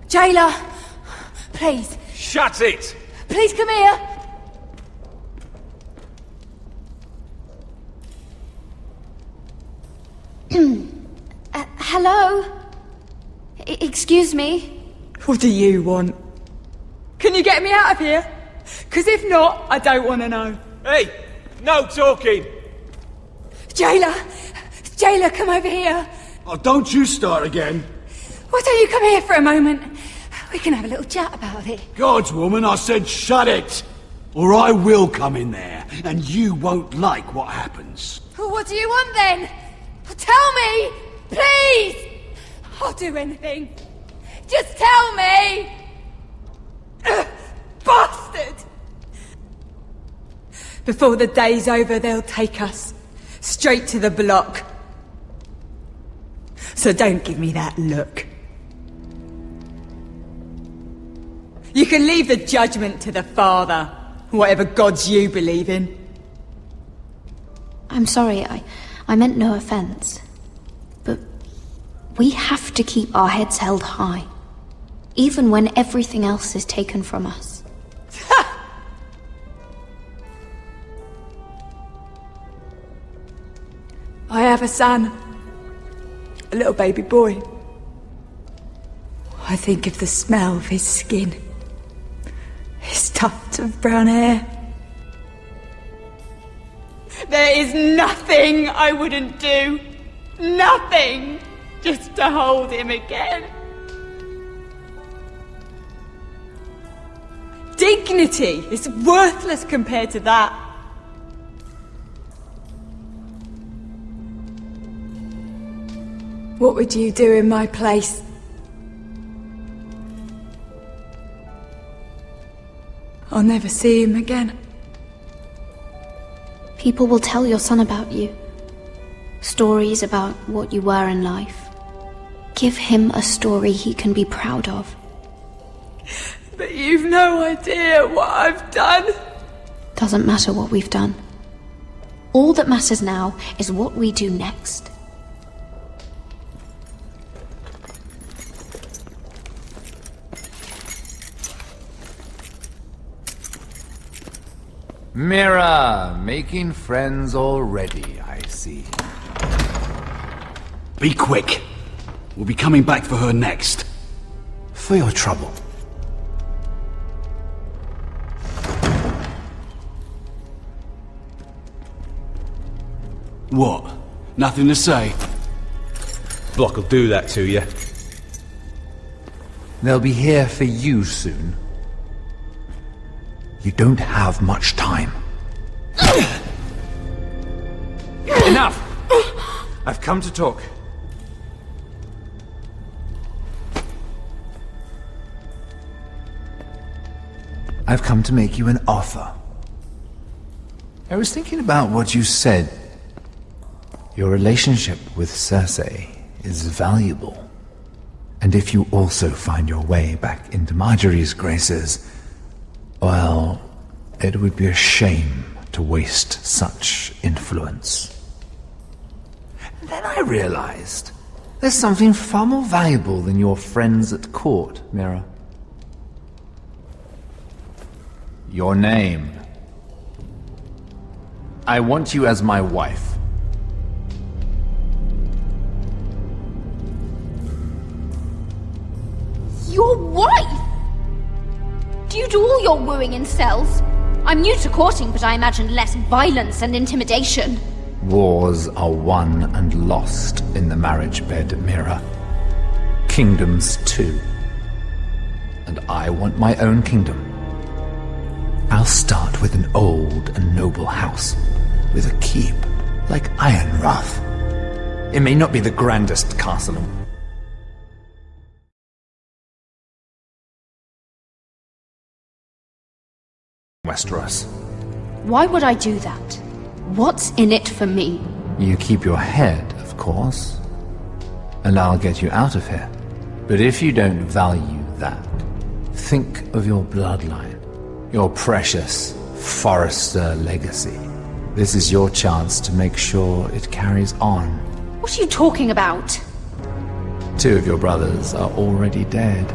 Jailer, please. Shut it! Please come here. Hello? Excuse me? What do you want? Can you get me out of here? Because if not, I don't want to know. Hey! No talking! Jailer! Jailer, come over here. Oh, don't you start again. Why don't you come here for a moment? We can have a little chat about it. God's woman, I said shut it! Or I will come in there, and you won't like what happens. Well, what do you want then? Tell me! Please! I'll do anything. Just tell me! Bastard! Before the day's over, they'll take us straight to the block. So don't give me that look. You can leave the judgment to the Father, whatever gods you believe in. I'm sorry, I meant no offense. But we have to keep our heads held high, even when everything else is taken from us. I have a son. A little baby boy. I think of the smell of his skin. His tuft of brown hair. There is nothing I wouldn't do. Nothing! Just to hold him again. Dignity is worthless compared to that. What would you do in my place? I'll never see him again. People will tell your son about you. Stories about what you were in life. Give him a story he can be proud of. But you've no idea what I've done. Doesn't matter what we've done. All that matters now is what we do next. Mira, making friends already, I see. Be quick. We'll be coming back for her next. For your trouble. What? Nothing to say? Block will do that to you. They'll be here for you soon. You don't have much time. Enough! I've come to talk. I've come to make you an offer. I was thinking about what you said. Your relationship with Cersei is valuable. And if you also find your way back into Marjorie's graces, well, it would be a shame to waste such influence. Then I realized there's something far more valuable than your friends at court, Mira. Your name. I want you as my wife. Your wife? Do you do all your wooing in cells? I'm new to courting, but I imagine less violence and intimidation. Wars are won and lost in the marriage bed, Mira. Kingdoms too. And I want my own kingdom. I'll start with an old and noble house, with a keep, like Ironrath. It may not be the grandest castle in Westeros. Why would I do that? What's in it for me? You keep your head, of course, and I'll get you out of here. But if you don't value that, think of your bloodline, your precious Forester legacy. This is your chance to make sure it carries on. What are you talking about? 2 of your brothers are already dead.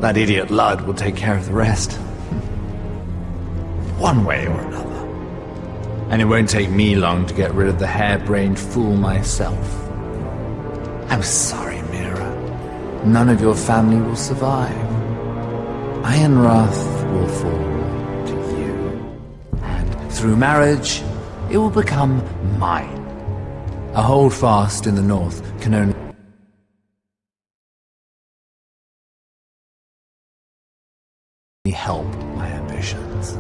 That idiot Lud will take care of the rest. One way or another. And it won't take me long to get rid of the harebrained fool myself. I'm sorry, Mira. None of your family will survive. Ironrath will fall to you. And through marriage, it will become mine. A holdfast in the north can only help my ambitions.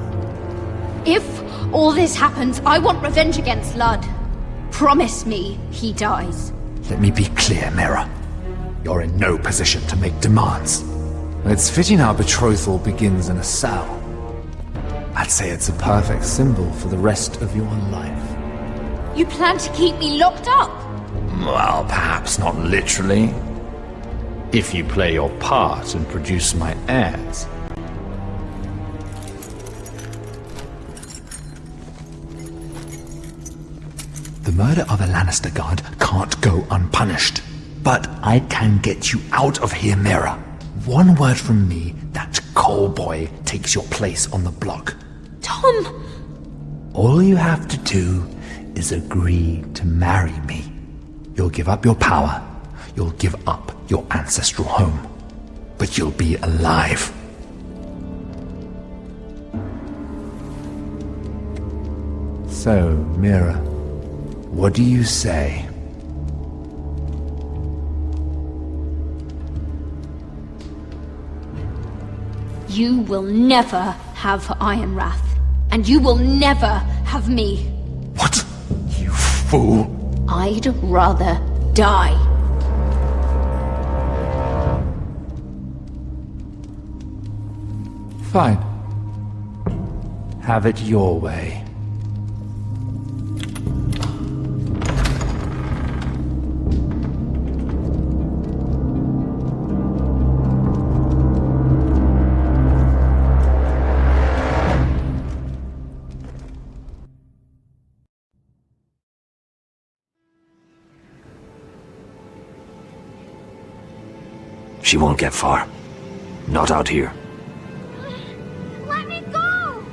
If all this happens, I want revenge against Lud. Promise me he dies. Let me be clear, Mira. You're in no position to make demands. It's fitting our betrothal begins in a cell. I'd say it's a perfect symbol for the rest of your life. You plan to keep me locked up? Well, perhaps not literally. If you play your part and produce my heirs. The murder of a Lannister guard can't go unpunished. But I can get you out of here, Mira. One word from me, that coal boy takes your place on the block. Tom! All you have to do is agree to marry me. You'll give up your power. You'll give up your ancestral home. But you'll be alive. So, Mira, what do you say? You will never have Ironrath. And you will never have me. What? You fool! I'd rather die. Fine. Have it your way. She won't get far. Not out here. Let me go!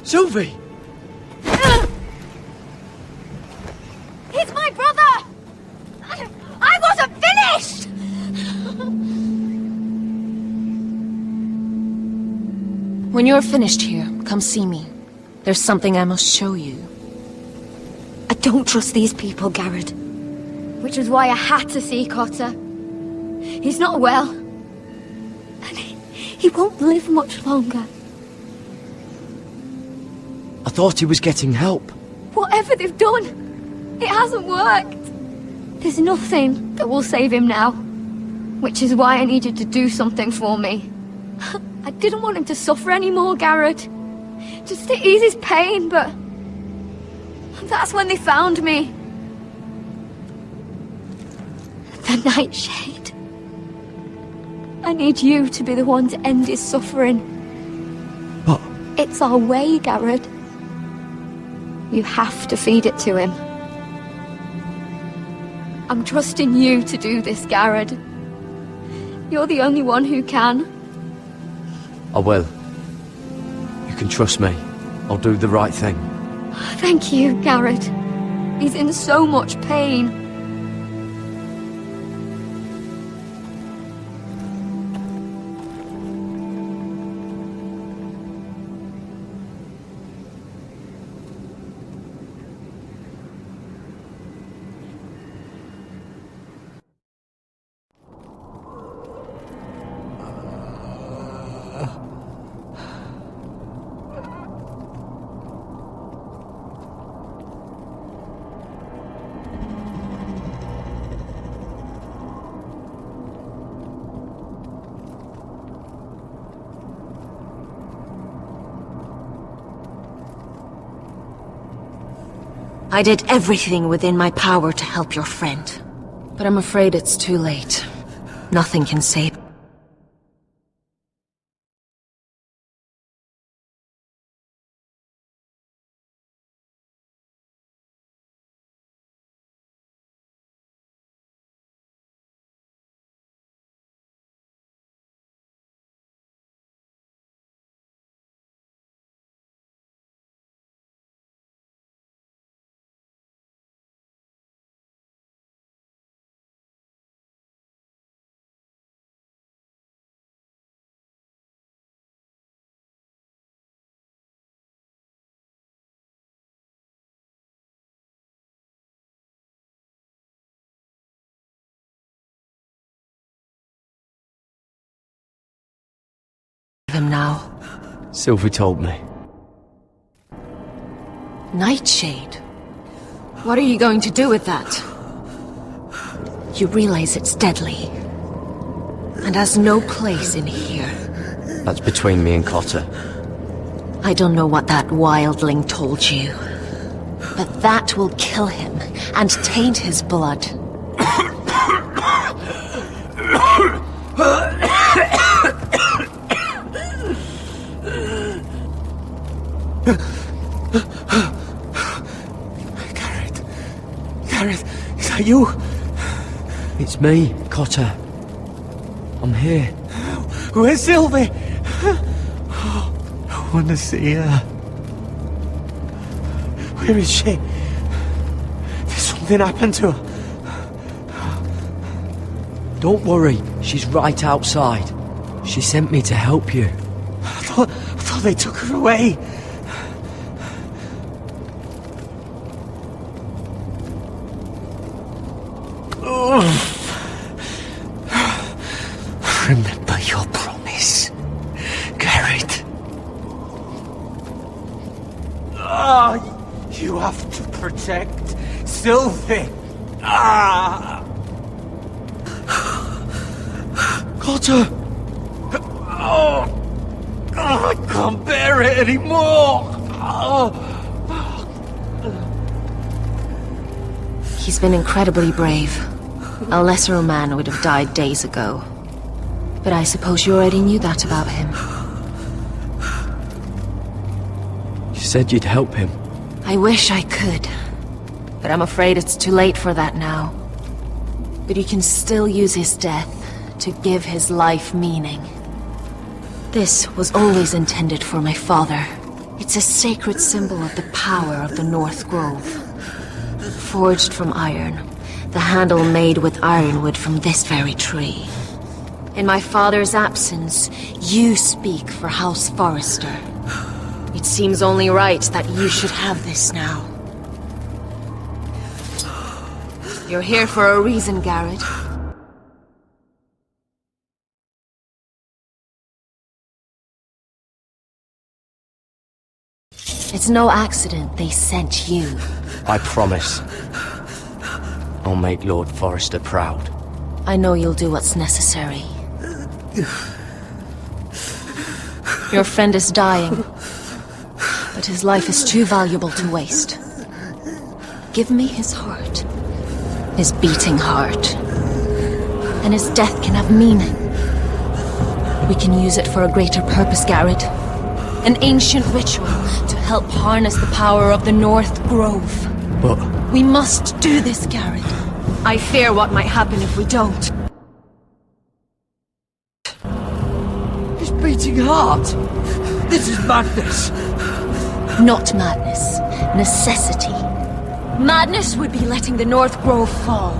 Sylvie! He's my brother! I wasn't finished! When you're finished here, come see me. There's something I must show you. I don't trust these people, Garrett. Which is why I had to see Cotter. He's not well. And he won't live much longer. I thought he was getting help. Whatever they've done, it hasn't worked. There's nothing that will save him now. Which is why I needed to do something for me. I didn't want him to suffer anymore, Garrett. Just to ease his pain, but... that's when they found me. The Nightshade. I need you to be the one to end his suffering. But... it's our way, Garrett. You have to feed it to him. I'm trusting you to do this, Garrett. You're the only one who can. I will. You can trust me. I'll do the right thing. Thank you, Garrett. He's in so much pain. I did everything within my power to help your friend. But I'm afraid it's too late. Nothing can save them now. Sylvie told me. Nightshade? What are you going to do with that? You realize it's deadly, and has no place in here. That's between me and Cotter. I don't know what that wildling told you, but that will kill him and taint his blood. Gareth, is that you? It's me, Cotter. I'm here. Where's Sylvie? I want to see her. Where is she? Did something happen to her? Don't worry, she's right outside. She sent me to help you. I thought they took her away. Remember your promise, Garrett. You have to protect Sylvie. Cotter! I can't bear it anymore. He's been incredibly brave. A lesser man would have died days ago. But I suppose you already knew that about him. You said you'd help him. I wish I could. But I'm afraid it's too late for that now. But you can still use his death to give his life meaning. This was always intended for my father. It's a sacred symbol of the power of the North Grove. Forged from iron, the handle made with ironwood from this very tree. In my father's absence, you speak for House Forrester. It seems only right that you should have this now. You're here for a reason, Garrett. It's no accident they sent you. I promise. I'll make Lord Forrester proud. I know you'll do what's necessary. Your friend is dying, but his life is too valuable to waste. Give me his heart, his beating heart, and his death can have meaning. We can use it for a greater purpose, Garrett. An ancient ritual to help harness the power of the North Grove. But we must do this, Garrett. I fear what might happen if we don't. His beating heart! This is madness! Not madness. Necessity. Madness would be letting the North Grove fall.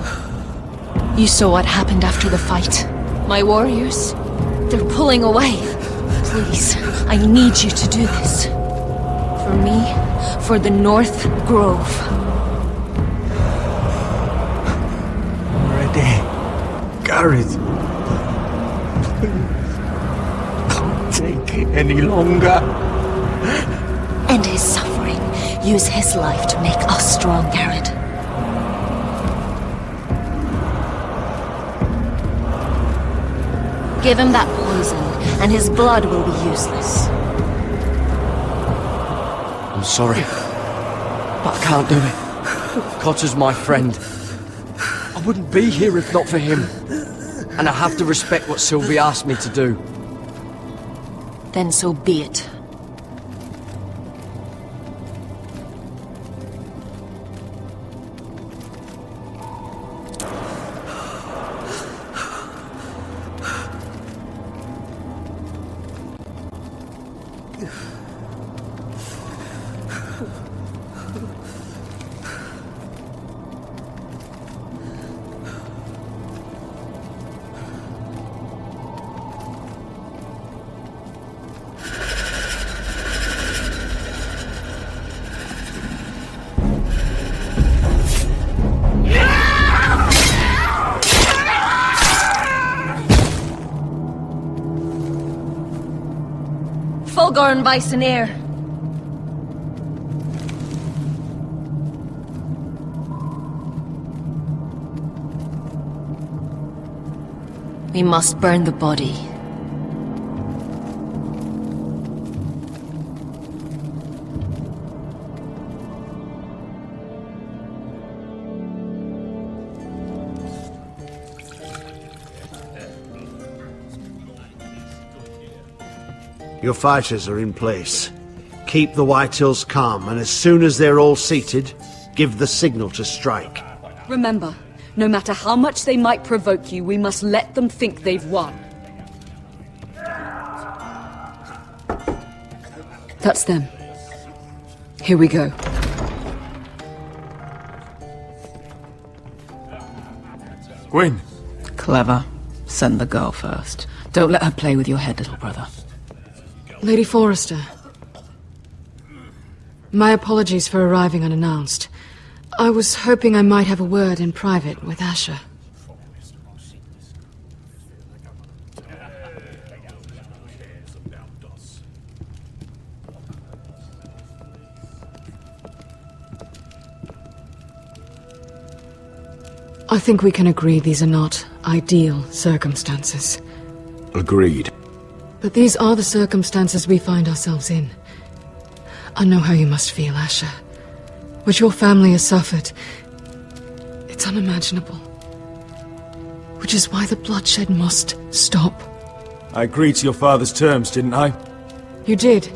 You saw what happened after the fight. My warriors, they're pulling away. Please, I need you to do this. For me, for the North Grove. Ready. Garrett. Please. Can't take it any longer. End his suffering. Use his life to make us strong, Garrett. Give him that poison, and his blood will be useless. I'm sorry, but I can't do it. Cotter's my friend. I wouldn't be here if not for him. And I have to respect what Sylvie asked me to do. Then so be it. Fulgor and Bysonir. We must burn the body. Your fighters are in place. Keep the Whitehills calm, and as soon as they're all seated, give the signal to strike. Remember, no matter how much they might provoke you, we must let them think they've won. That's them. Here we go. Gwyn. Clever. Send the girl first. Don't let her play with your head, little brother. Lady Forrester. My apologies for arriving unannounced. I was hoping I might have a word in private with Asher. I think we can agree these are not ideal circumstances. Agreed. But these are the circumstances we find ourselves in. I know how you must feel, Asher. What your family has suffered, it's unimaginable. Which is why the bloodshed must stop. I agreed to your father's terms, didn't I? You did.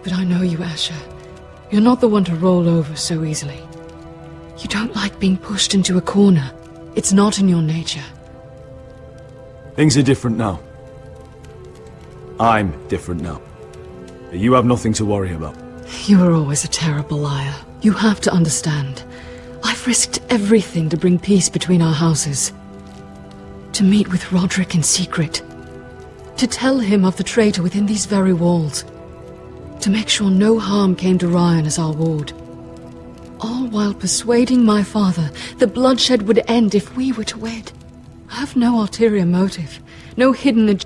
But I know you, Asher. You're not the one to roll over so easily. You don't like being pushed into a corner. It's not in your nature. Things are different now. I'm different now. You have nothing to worry about. You were always a terrible liar. You have to understand. I've risked everything to bring peace between our houses. To meet with Roderick in secret. To tell him of the traitor within these very walls. To make sure no harm came to Ryan as our ward. All while persuading my father the bloodshed would end if we were to wed. I have no ulterior motive. No hidden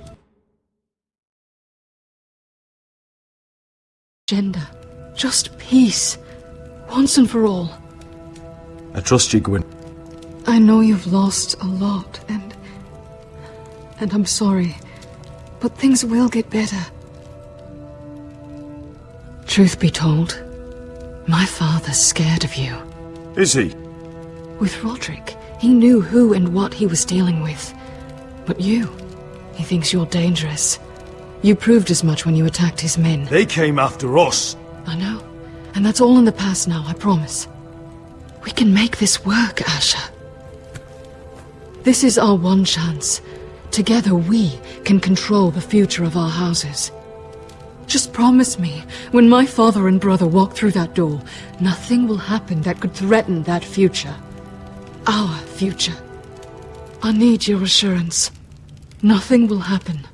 agenda. Just peace. Once and for all. I trust you, Gwyn. I know you've lost a lot, and I'm sorry. But things will get better. Truth be told, my father's scared of you. Is he? With Roderick, he knew who and what he was dealing with. But you, he thinks you're dangerous. You proved as much when you attacked his men. They came after us. I know. And that's all in the past now, I promise. We can make this work, Asher. This is our one chance. Together we can control the future of our houses. Just promise me, when my father and brother walk through that door, nothing will happen that could threaten that future. Our future. I need your assurance. Nothing will happen.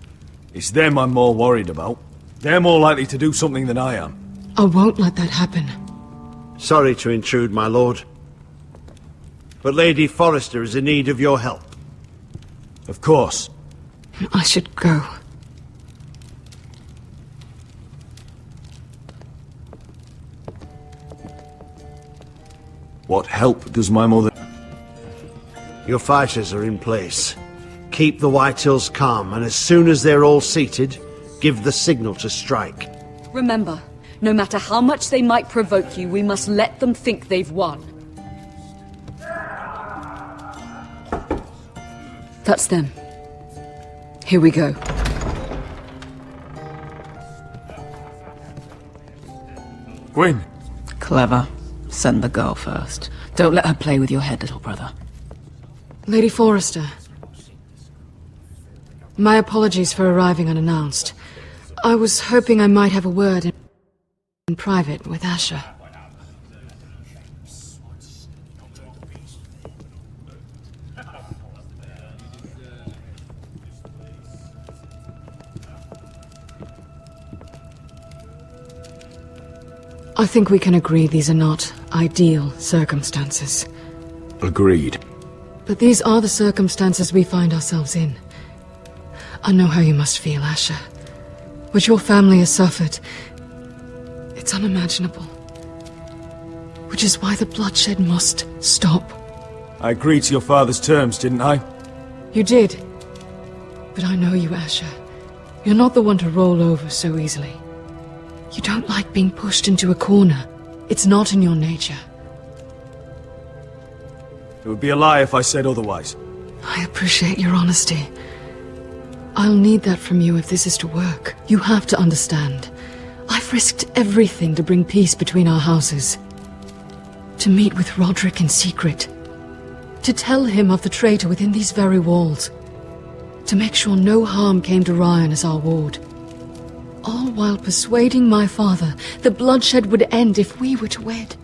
It's them I'm more worried about. They're more likely to do something than I am. I won't let that happen. Sorry to intrude, my lord. But Lady Forrester is in need of your help. Of course. I should go. What help does my mother... Your fighters are in place. Keep the Whitehills calm, and as soon as they're all seated, give the signal to strike. Remember, no matter how much they might provoke you, we must let them think they've won. That's them. Here we go. Gwyn. Clever. Send the girl first. Don't let her play with your head, little brother. Lady Forrester. My apologies for arriving unannounced. I was hoping I might have a word in private with Asher. I think we can agree these are not ideal circumstances. Agreed. But these are the circumstances we find ourselves in. I know how you must feel, Asher. What your family has suffered, it's unimaginable. Which is why the bloodshed must stop. I agreed to your father's terms, didn't I? You did. But I know you, Asher. You're not the one to roll over so easily. You don't like being pushed into a corner. It's not in your nature. It would be a lie if I said otherwise. I appreciate your honesty. I'll need that from you if this is to work. You have to understand. I've risked everything to bring peace between our houses. To meet with Roderick in secret. To tell him of the traitor within these very walls. To make sure no harm came to Ryan as our ward. All while persuading my father the bloodshed would end if we were to wed.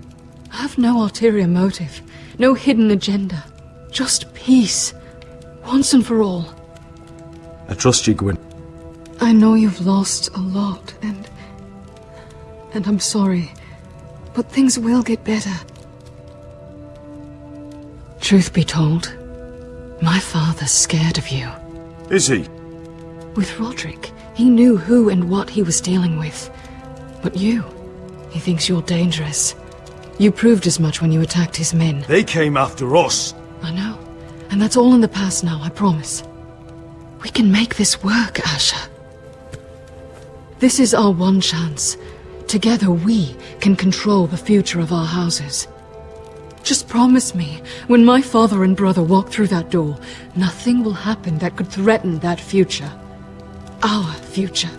I have no ulterior motive, no hidden agenda. Just peace, once and for all. I trust you, Gwyn. I know you've lost a lot, and I'm sorry, but things will get better. Truth be told, my father's scared of you. Is he? With Roderick, he knew who and what he was dealing with. But you, he thinks you're dangerous. You proved as much when you attacked his men. They came after us. I know, and that's all in the past now, I promise. We can make this work, Asher. This is our one chance. Together we can control the future of our houses. Just promise me, when my father and brother walk through that door, nothing will happen that could threaten that future. Our future.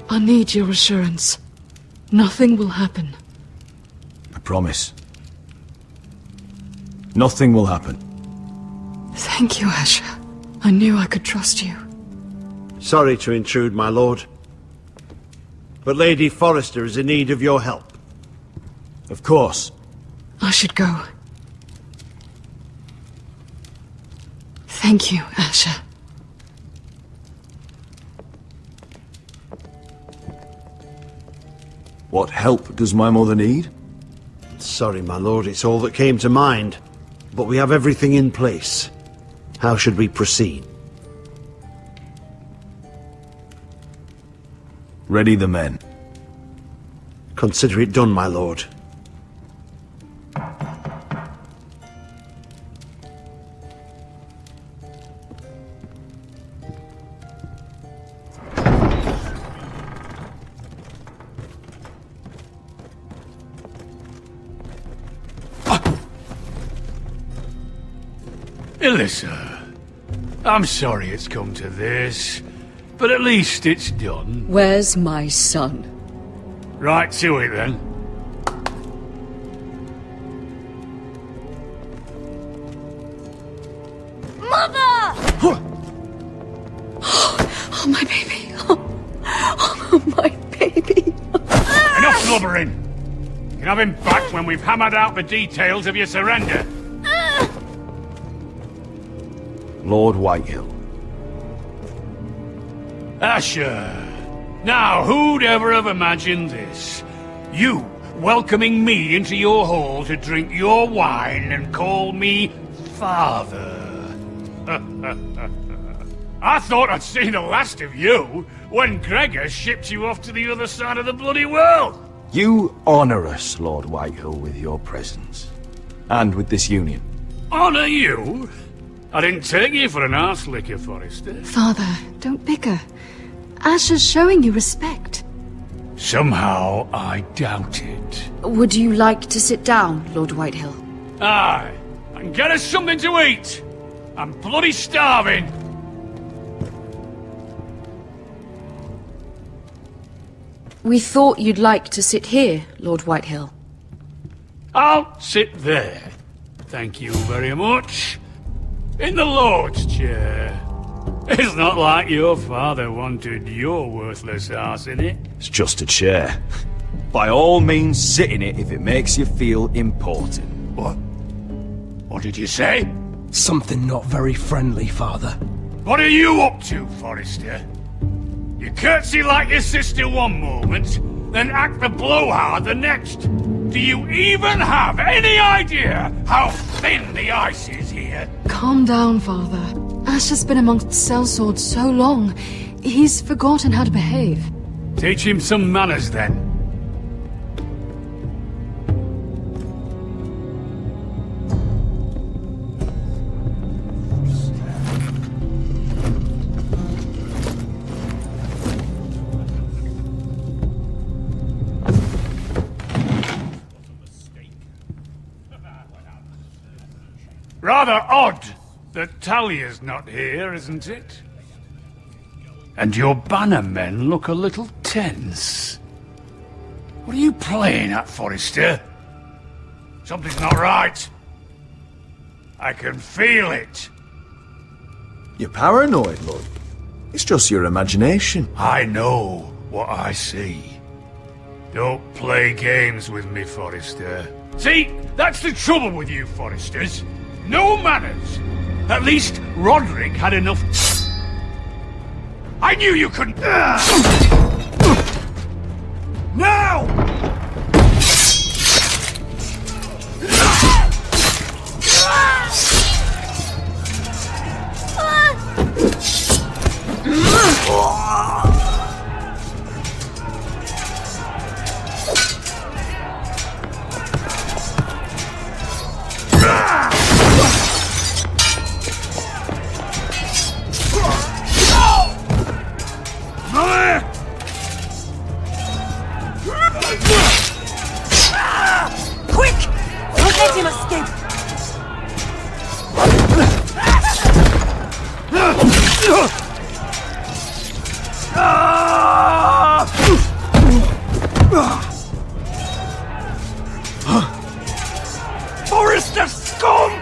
I need your assurance. Nothing will happen. I promise. Nothing will happen. Thank you, Asher. I knew I could trust you. Sorry to intrude, my lord. But Lady Forrester is in need of your help. Of course. I should go. Thank you, Asher. What help does my mother need? Sorry, my lord, it's all that came to mind. But we have everything in place. How should we proceed? Ready the men. Consider it done, my lord. Alyssa, I'm sorry it's come to this, but at least it's done. Where's my son? Right to it then. Mother! Oh, my baby. Oh, my baby. Enough blubbering! You can have him back when we've hammered out the details of your surrender. Lord Whitehill. Asher. Now, who'd ever have imagined this? You welcoming me into your hall to drink your wine and call me father. I thought I'd seen the last of you when Gregor shipped you off to the other side of the bloody world. You honor us, Lord Whitehill, with your presence. And with this union. Honor you? I didn't take you for an arse licker, Forrester. Father, don't bicker. Asher's showing you respect. Somehow I doubt it. Would you like to sit down, Lord Whitehill? Aye, and get us something to eat. I'm bloody starving. We thought you'd like to sit here, Lord Whitehill. I'll sit there. Thank you very much. In the Lord's chair. It's not like your father wanted your worthless ass in it. It's just a chair. By all means, sit in it if it makes you feel important. What? What did you say? Something not very friendly, Father. What are you up to, Forrester? You curtsy like your sister one moment, then act the blowhard the next. Do you even have any idea how thin the ice is here? Calm down, Father. Asher's been amongst sellswords so long, He's forgotten how to behave. Teach him some manners, then. Rather odd that Talia's not here, isn't it? And your banner men look a little tense. What are you playing at, Forrester? Something's not right. I can feel it. You're paranoid, Lord. It's just your imagination. I know what I see. Don't play games with me, Forrester. See, that's the trouble with you, Forresters. No manners. At least Roderick had enough. I knew you couldn't. Now! Forrester scum!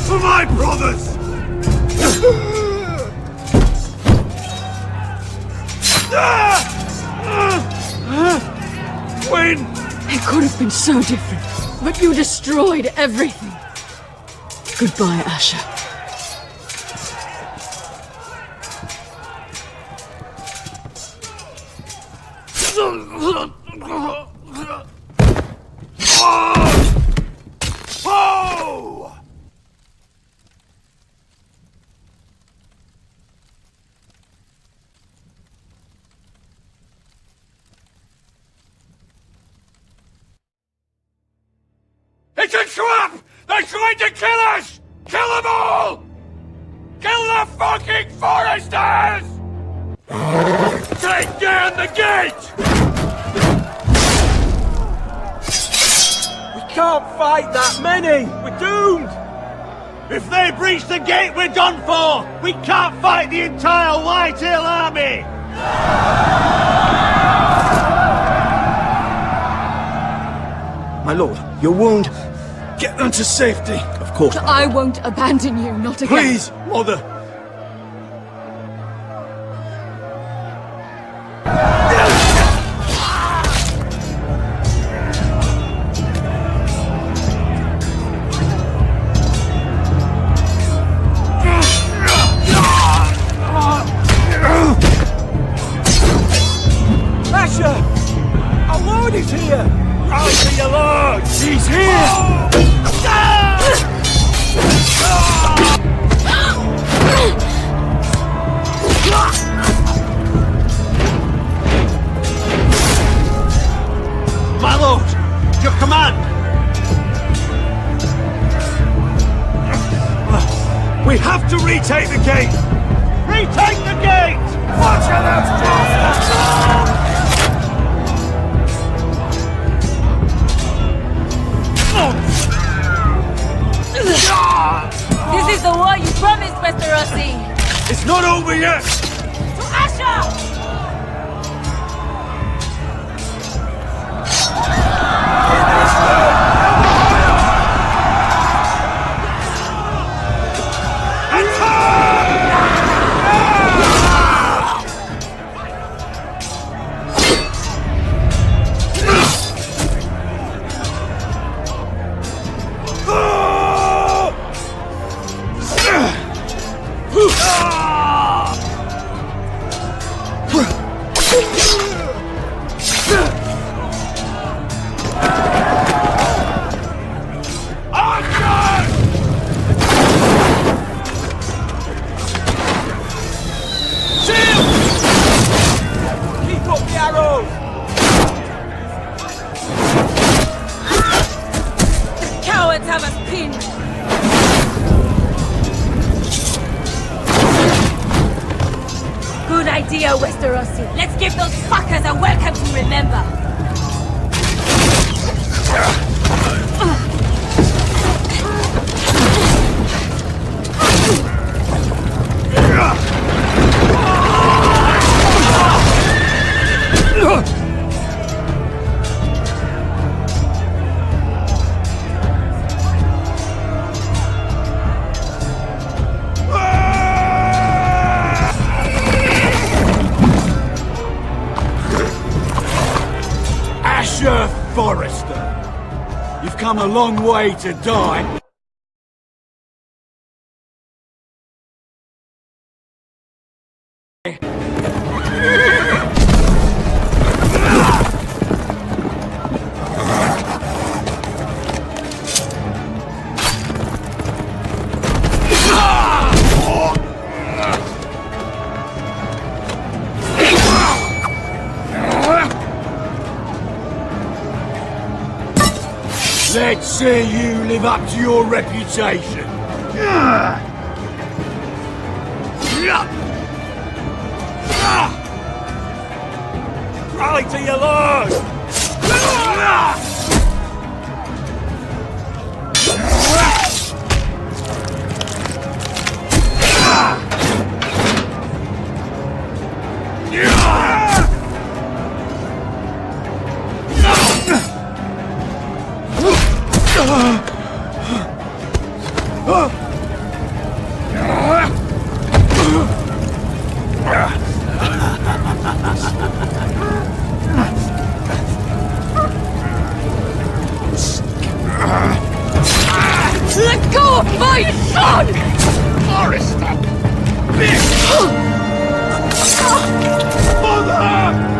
For my brothers! Win! It could have been so different, but you destroyed everything. Goodbye, Asher. Oh! It's a trap! They're trying to kill us! Kill them all! Kill the fucking Foresters! Take down the gate! We can't fight that many! We're doomed! If they breach the gate, we're done for! We can't fight the entire Whitehill army! My lord, your wound. Get them to safety. Of course. I won't abandon you, not again. Please, mother. Asher! Our lord is here! Rally to your lord! He's here! My lord, your command! We have to retake the gate! Retake the gate! Watch out, that's This is the war you promised, Westerosi! It's not over yet! To Asher! in! Good idea, Westerosi. Let's give those fuckers a welcome to remember. Forester, you've come a long way to die. Let's see you live up to your reputation. Rally to your lord! Let go of my son! Forester! Bitch! Mother!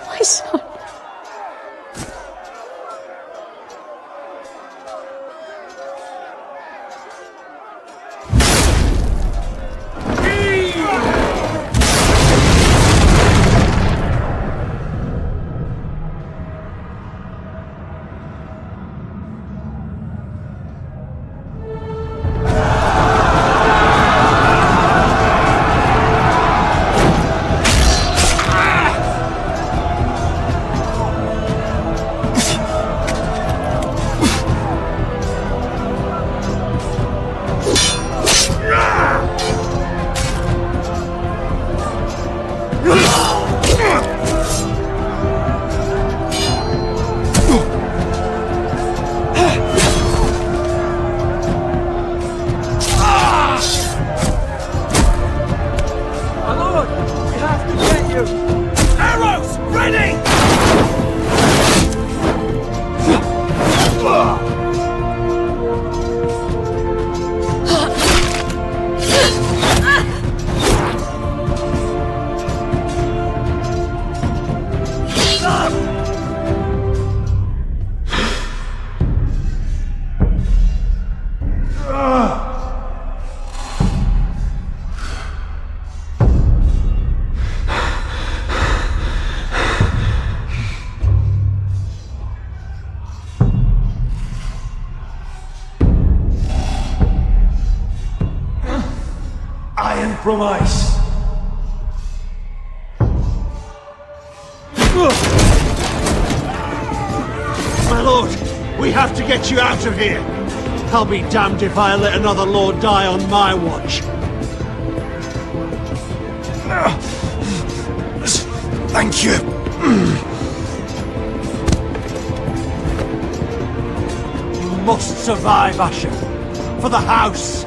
My son. Iron from ice. My lord, we have to get you out of here. I'll be damned if I let another lord die on my watch. Thank you. You must survive, Asher. For the house.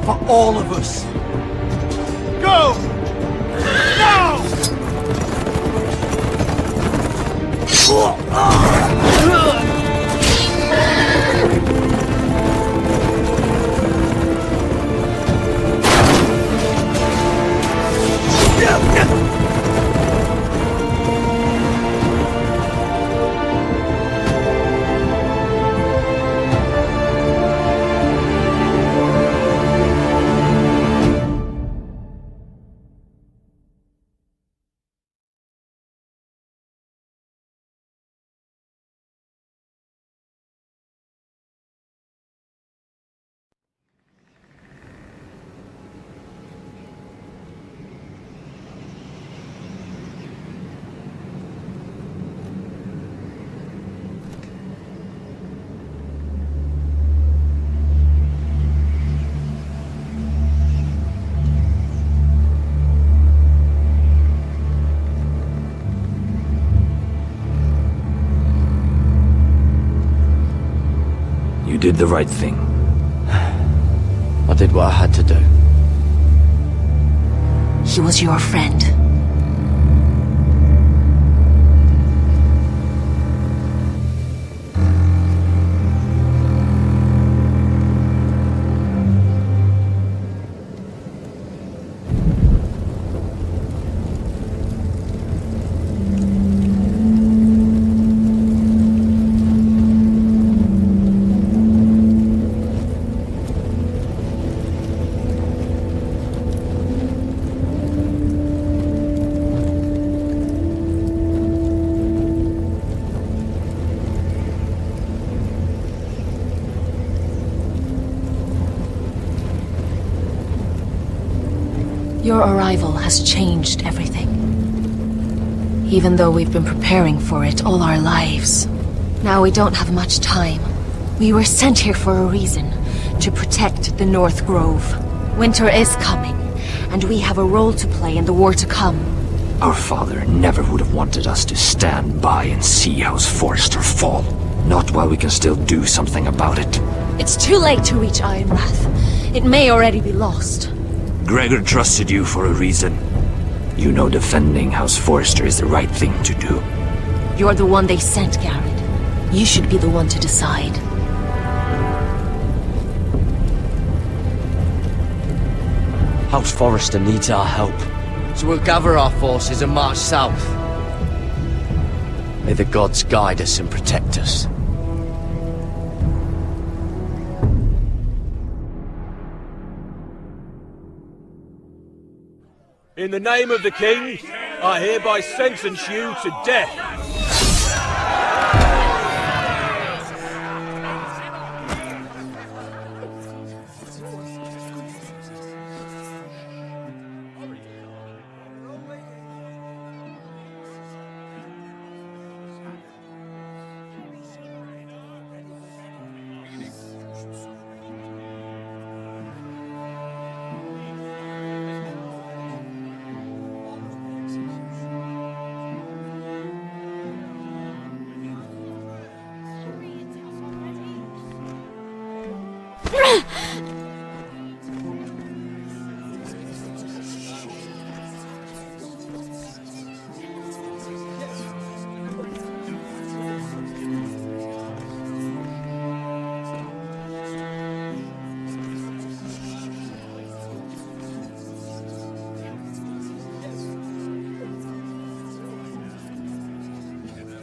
For all of us. Go! Now! You did the right thing. I did what I had to do. He was your friend. Your arrival has changed everything. Even though we've been preparing for it all our lives. Now we don't have much time. We were sent here for a reason. To protect the North Grove. Winter is coming, and we have a role to play in the war to come. Our father never would have wanted us to stand by and see House Forrester fall. Not while we can still do something about it. It's too late to reach Ironwrath. It may already be lost. Gregor trusted you for a reason. You know defending House Forrester is the right thing to do. You're the one they sent, Garrett. You should be the one to decide. House Forrester needs our help. So we'll gather our forces and march south. May the gods guide us and protect us. In the name of the king, I hereby sentence you to death.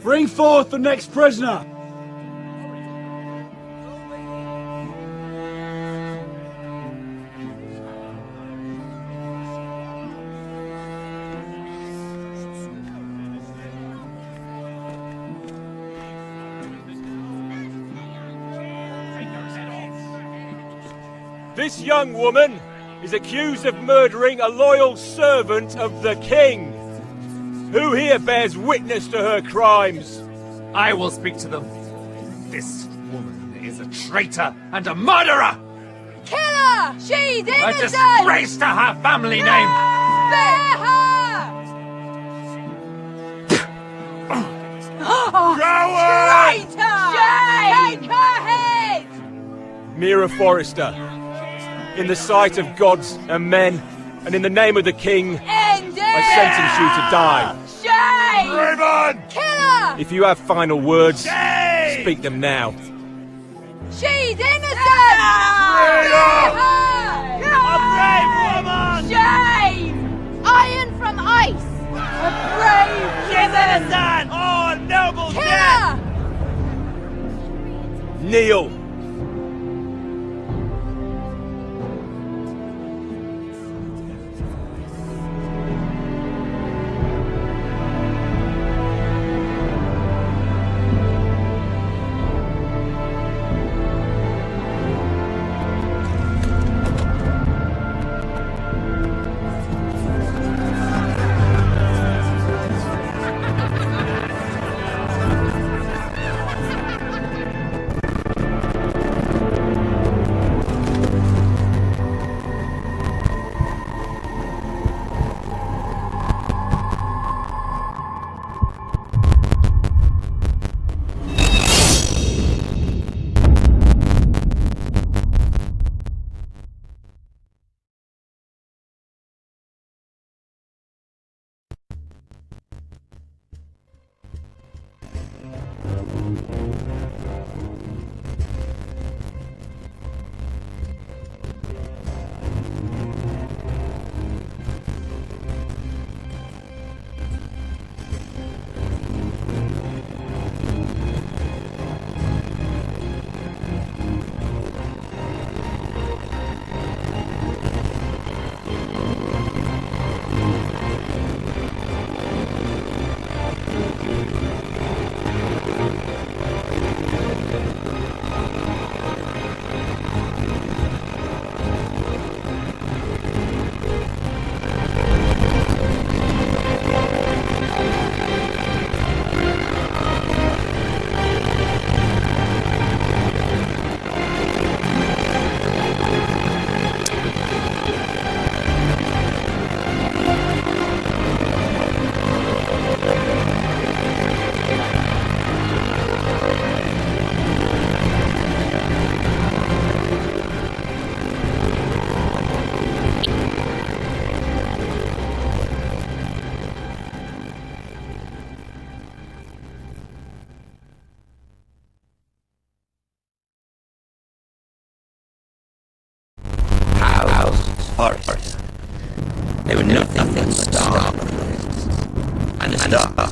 Bring forth the next prisoner! This young woman is accused of murdering a loyal servant of the king. Who here bears witness to her crimes? I will speak to them. This woman is a traitor and a murderer! Kill her! She's innocent! A disgrace to her family name! Spare her! Traitor! Take her head! Mira Forrester, in the sight of gods and men, and in the name of the king, End it! I sentence you to die. Shame! Raven! Kill her! If you have final words, Shame! speak them now. She's innocent! Spare her! A brave woman! Shame! Iron from ice! A brave She's innocent! Oh, noble Kill death! her! Kneel. Forest. They were nothing but star and the star are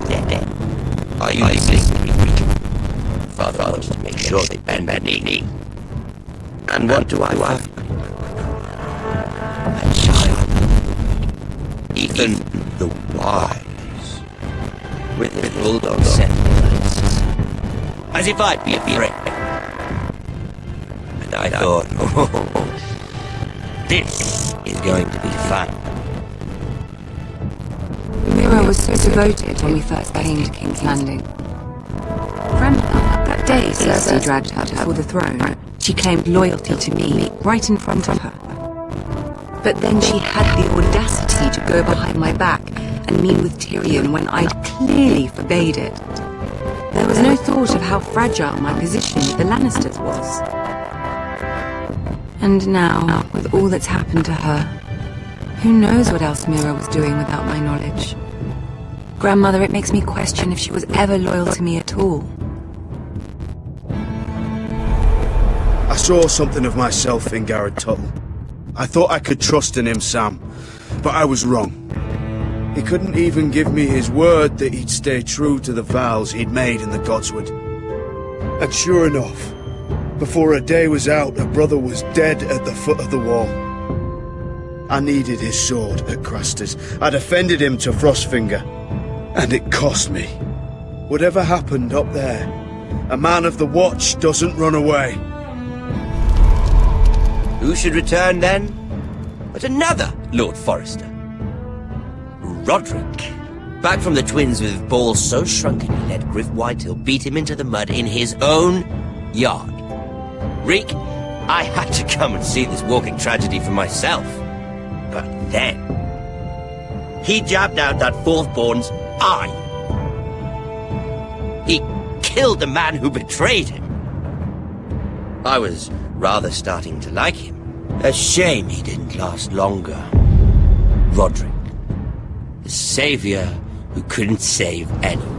dead. Are you listening? Father wants to make sure they bend their knee. And what do I have? A child. Even the wise. With his bulldog sentiments. As if I'd be a friend. And I thought, oh, this is going to be fun. Mira was so devoted when we first came to King's Landing. Grandmother, that day Cersei dragged her before the throne, she claimed loyalty to me right in front of her. But then she had the audacity to go behind my back and meet with Tyrion when I'd clearly forbade it. There was no thought of how fragile my position with the Lannisters was. And now, with all that's happened to her, who knows what else Mira was doing without my knowledge? Grandmother, it makes me question if she was ever loyal to me at all. I saw something of myself in Garrett Tuttle. I thought I could trust in him, Sam, but I was wrong. He couldn't even give me his word that he'd stay true to the vows he'd made in the Godswood. And sure enough, before a day was out, a brother was dead at the foot of the wall. I needed his sword at Craster's. I defended him to Frostfinger, and it cost me. Whatever happened up there, a man of the Watch doesn't run away. Who should return then? But another Lord Forrester. Roderick. Back from the Twins with balls so shrunken he let Griff Whitehill beat him into the mud in his own yard. Reek, I had to come and see this walking tragedy for myself. But then, he jabbed out that fourth-born's eye. He killed the man who betrayed him. I was rather starting to like him. A shame he didn't last longer. Roderick, the savior who couldn't save anyone.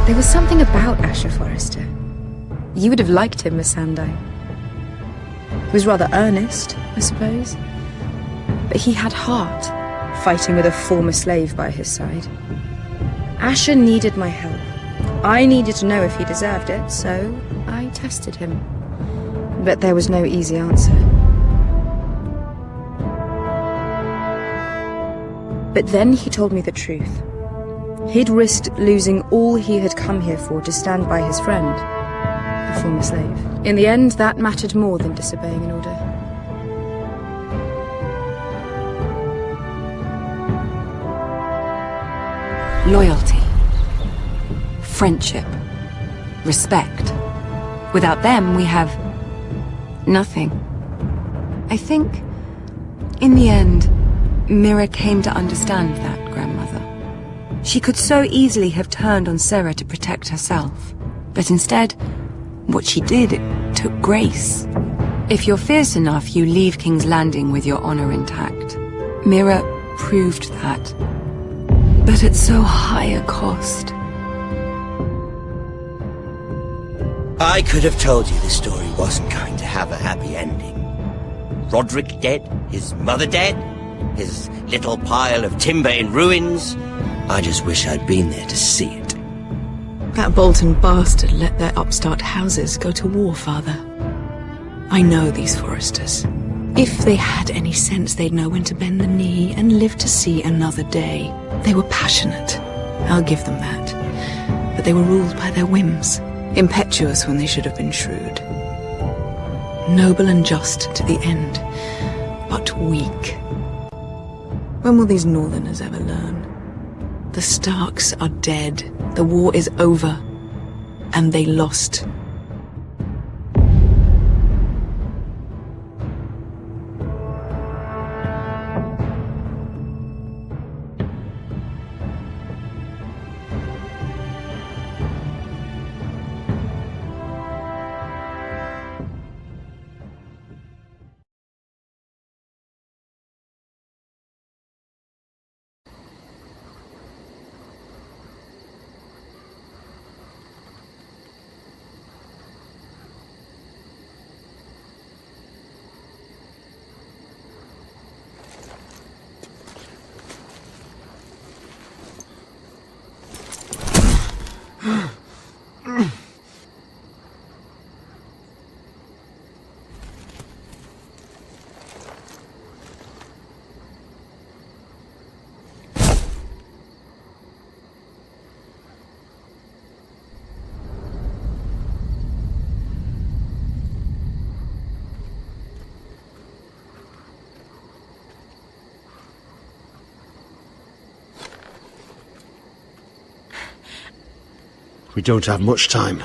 There was something about Asher Forrester. You would have liked him, Miss Sandai. He was rather earnest, I suppose. But he had heart, fighting with a former slave by his side. Asher needed my help. I needed to know if he deserved it, so I tested him. But there was no easy answer. But then he told me the truth. He'd risked losing all he had come here for to stand by his friend, a former slave. In the end, that mattered more than disobeying an order. Loyalty. Friendship. Respect. Without them, we have nothing. I think, in the end, Mira came to understand that, Grandmother. She could so easily have turned on Sarah to protect herself. But instead, what she did, it took grace. If you're fierce enough, you leave King's Landing with your honor intact. Mira proved that. But at so high a cost. I could have told you this story wasn't going to have a happy ending. Roderick dead, his mother dead, his little pile of timber in ruins. I just wish I'd been there to see it. That Bolton bastard let their upstart houses go to war, Father. I know these Foresters. If they had any sense, they'd know when to bend the knee and live to see another day. They were passionate. I'll give them that. But they were ruled by their whims. Impetuous when they should have been shrewd. Noble and just to the end, but weak. When will these Northerners ever learn? The Starks are dead. The war is over. And they lost. We don't have much time.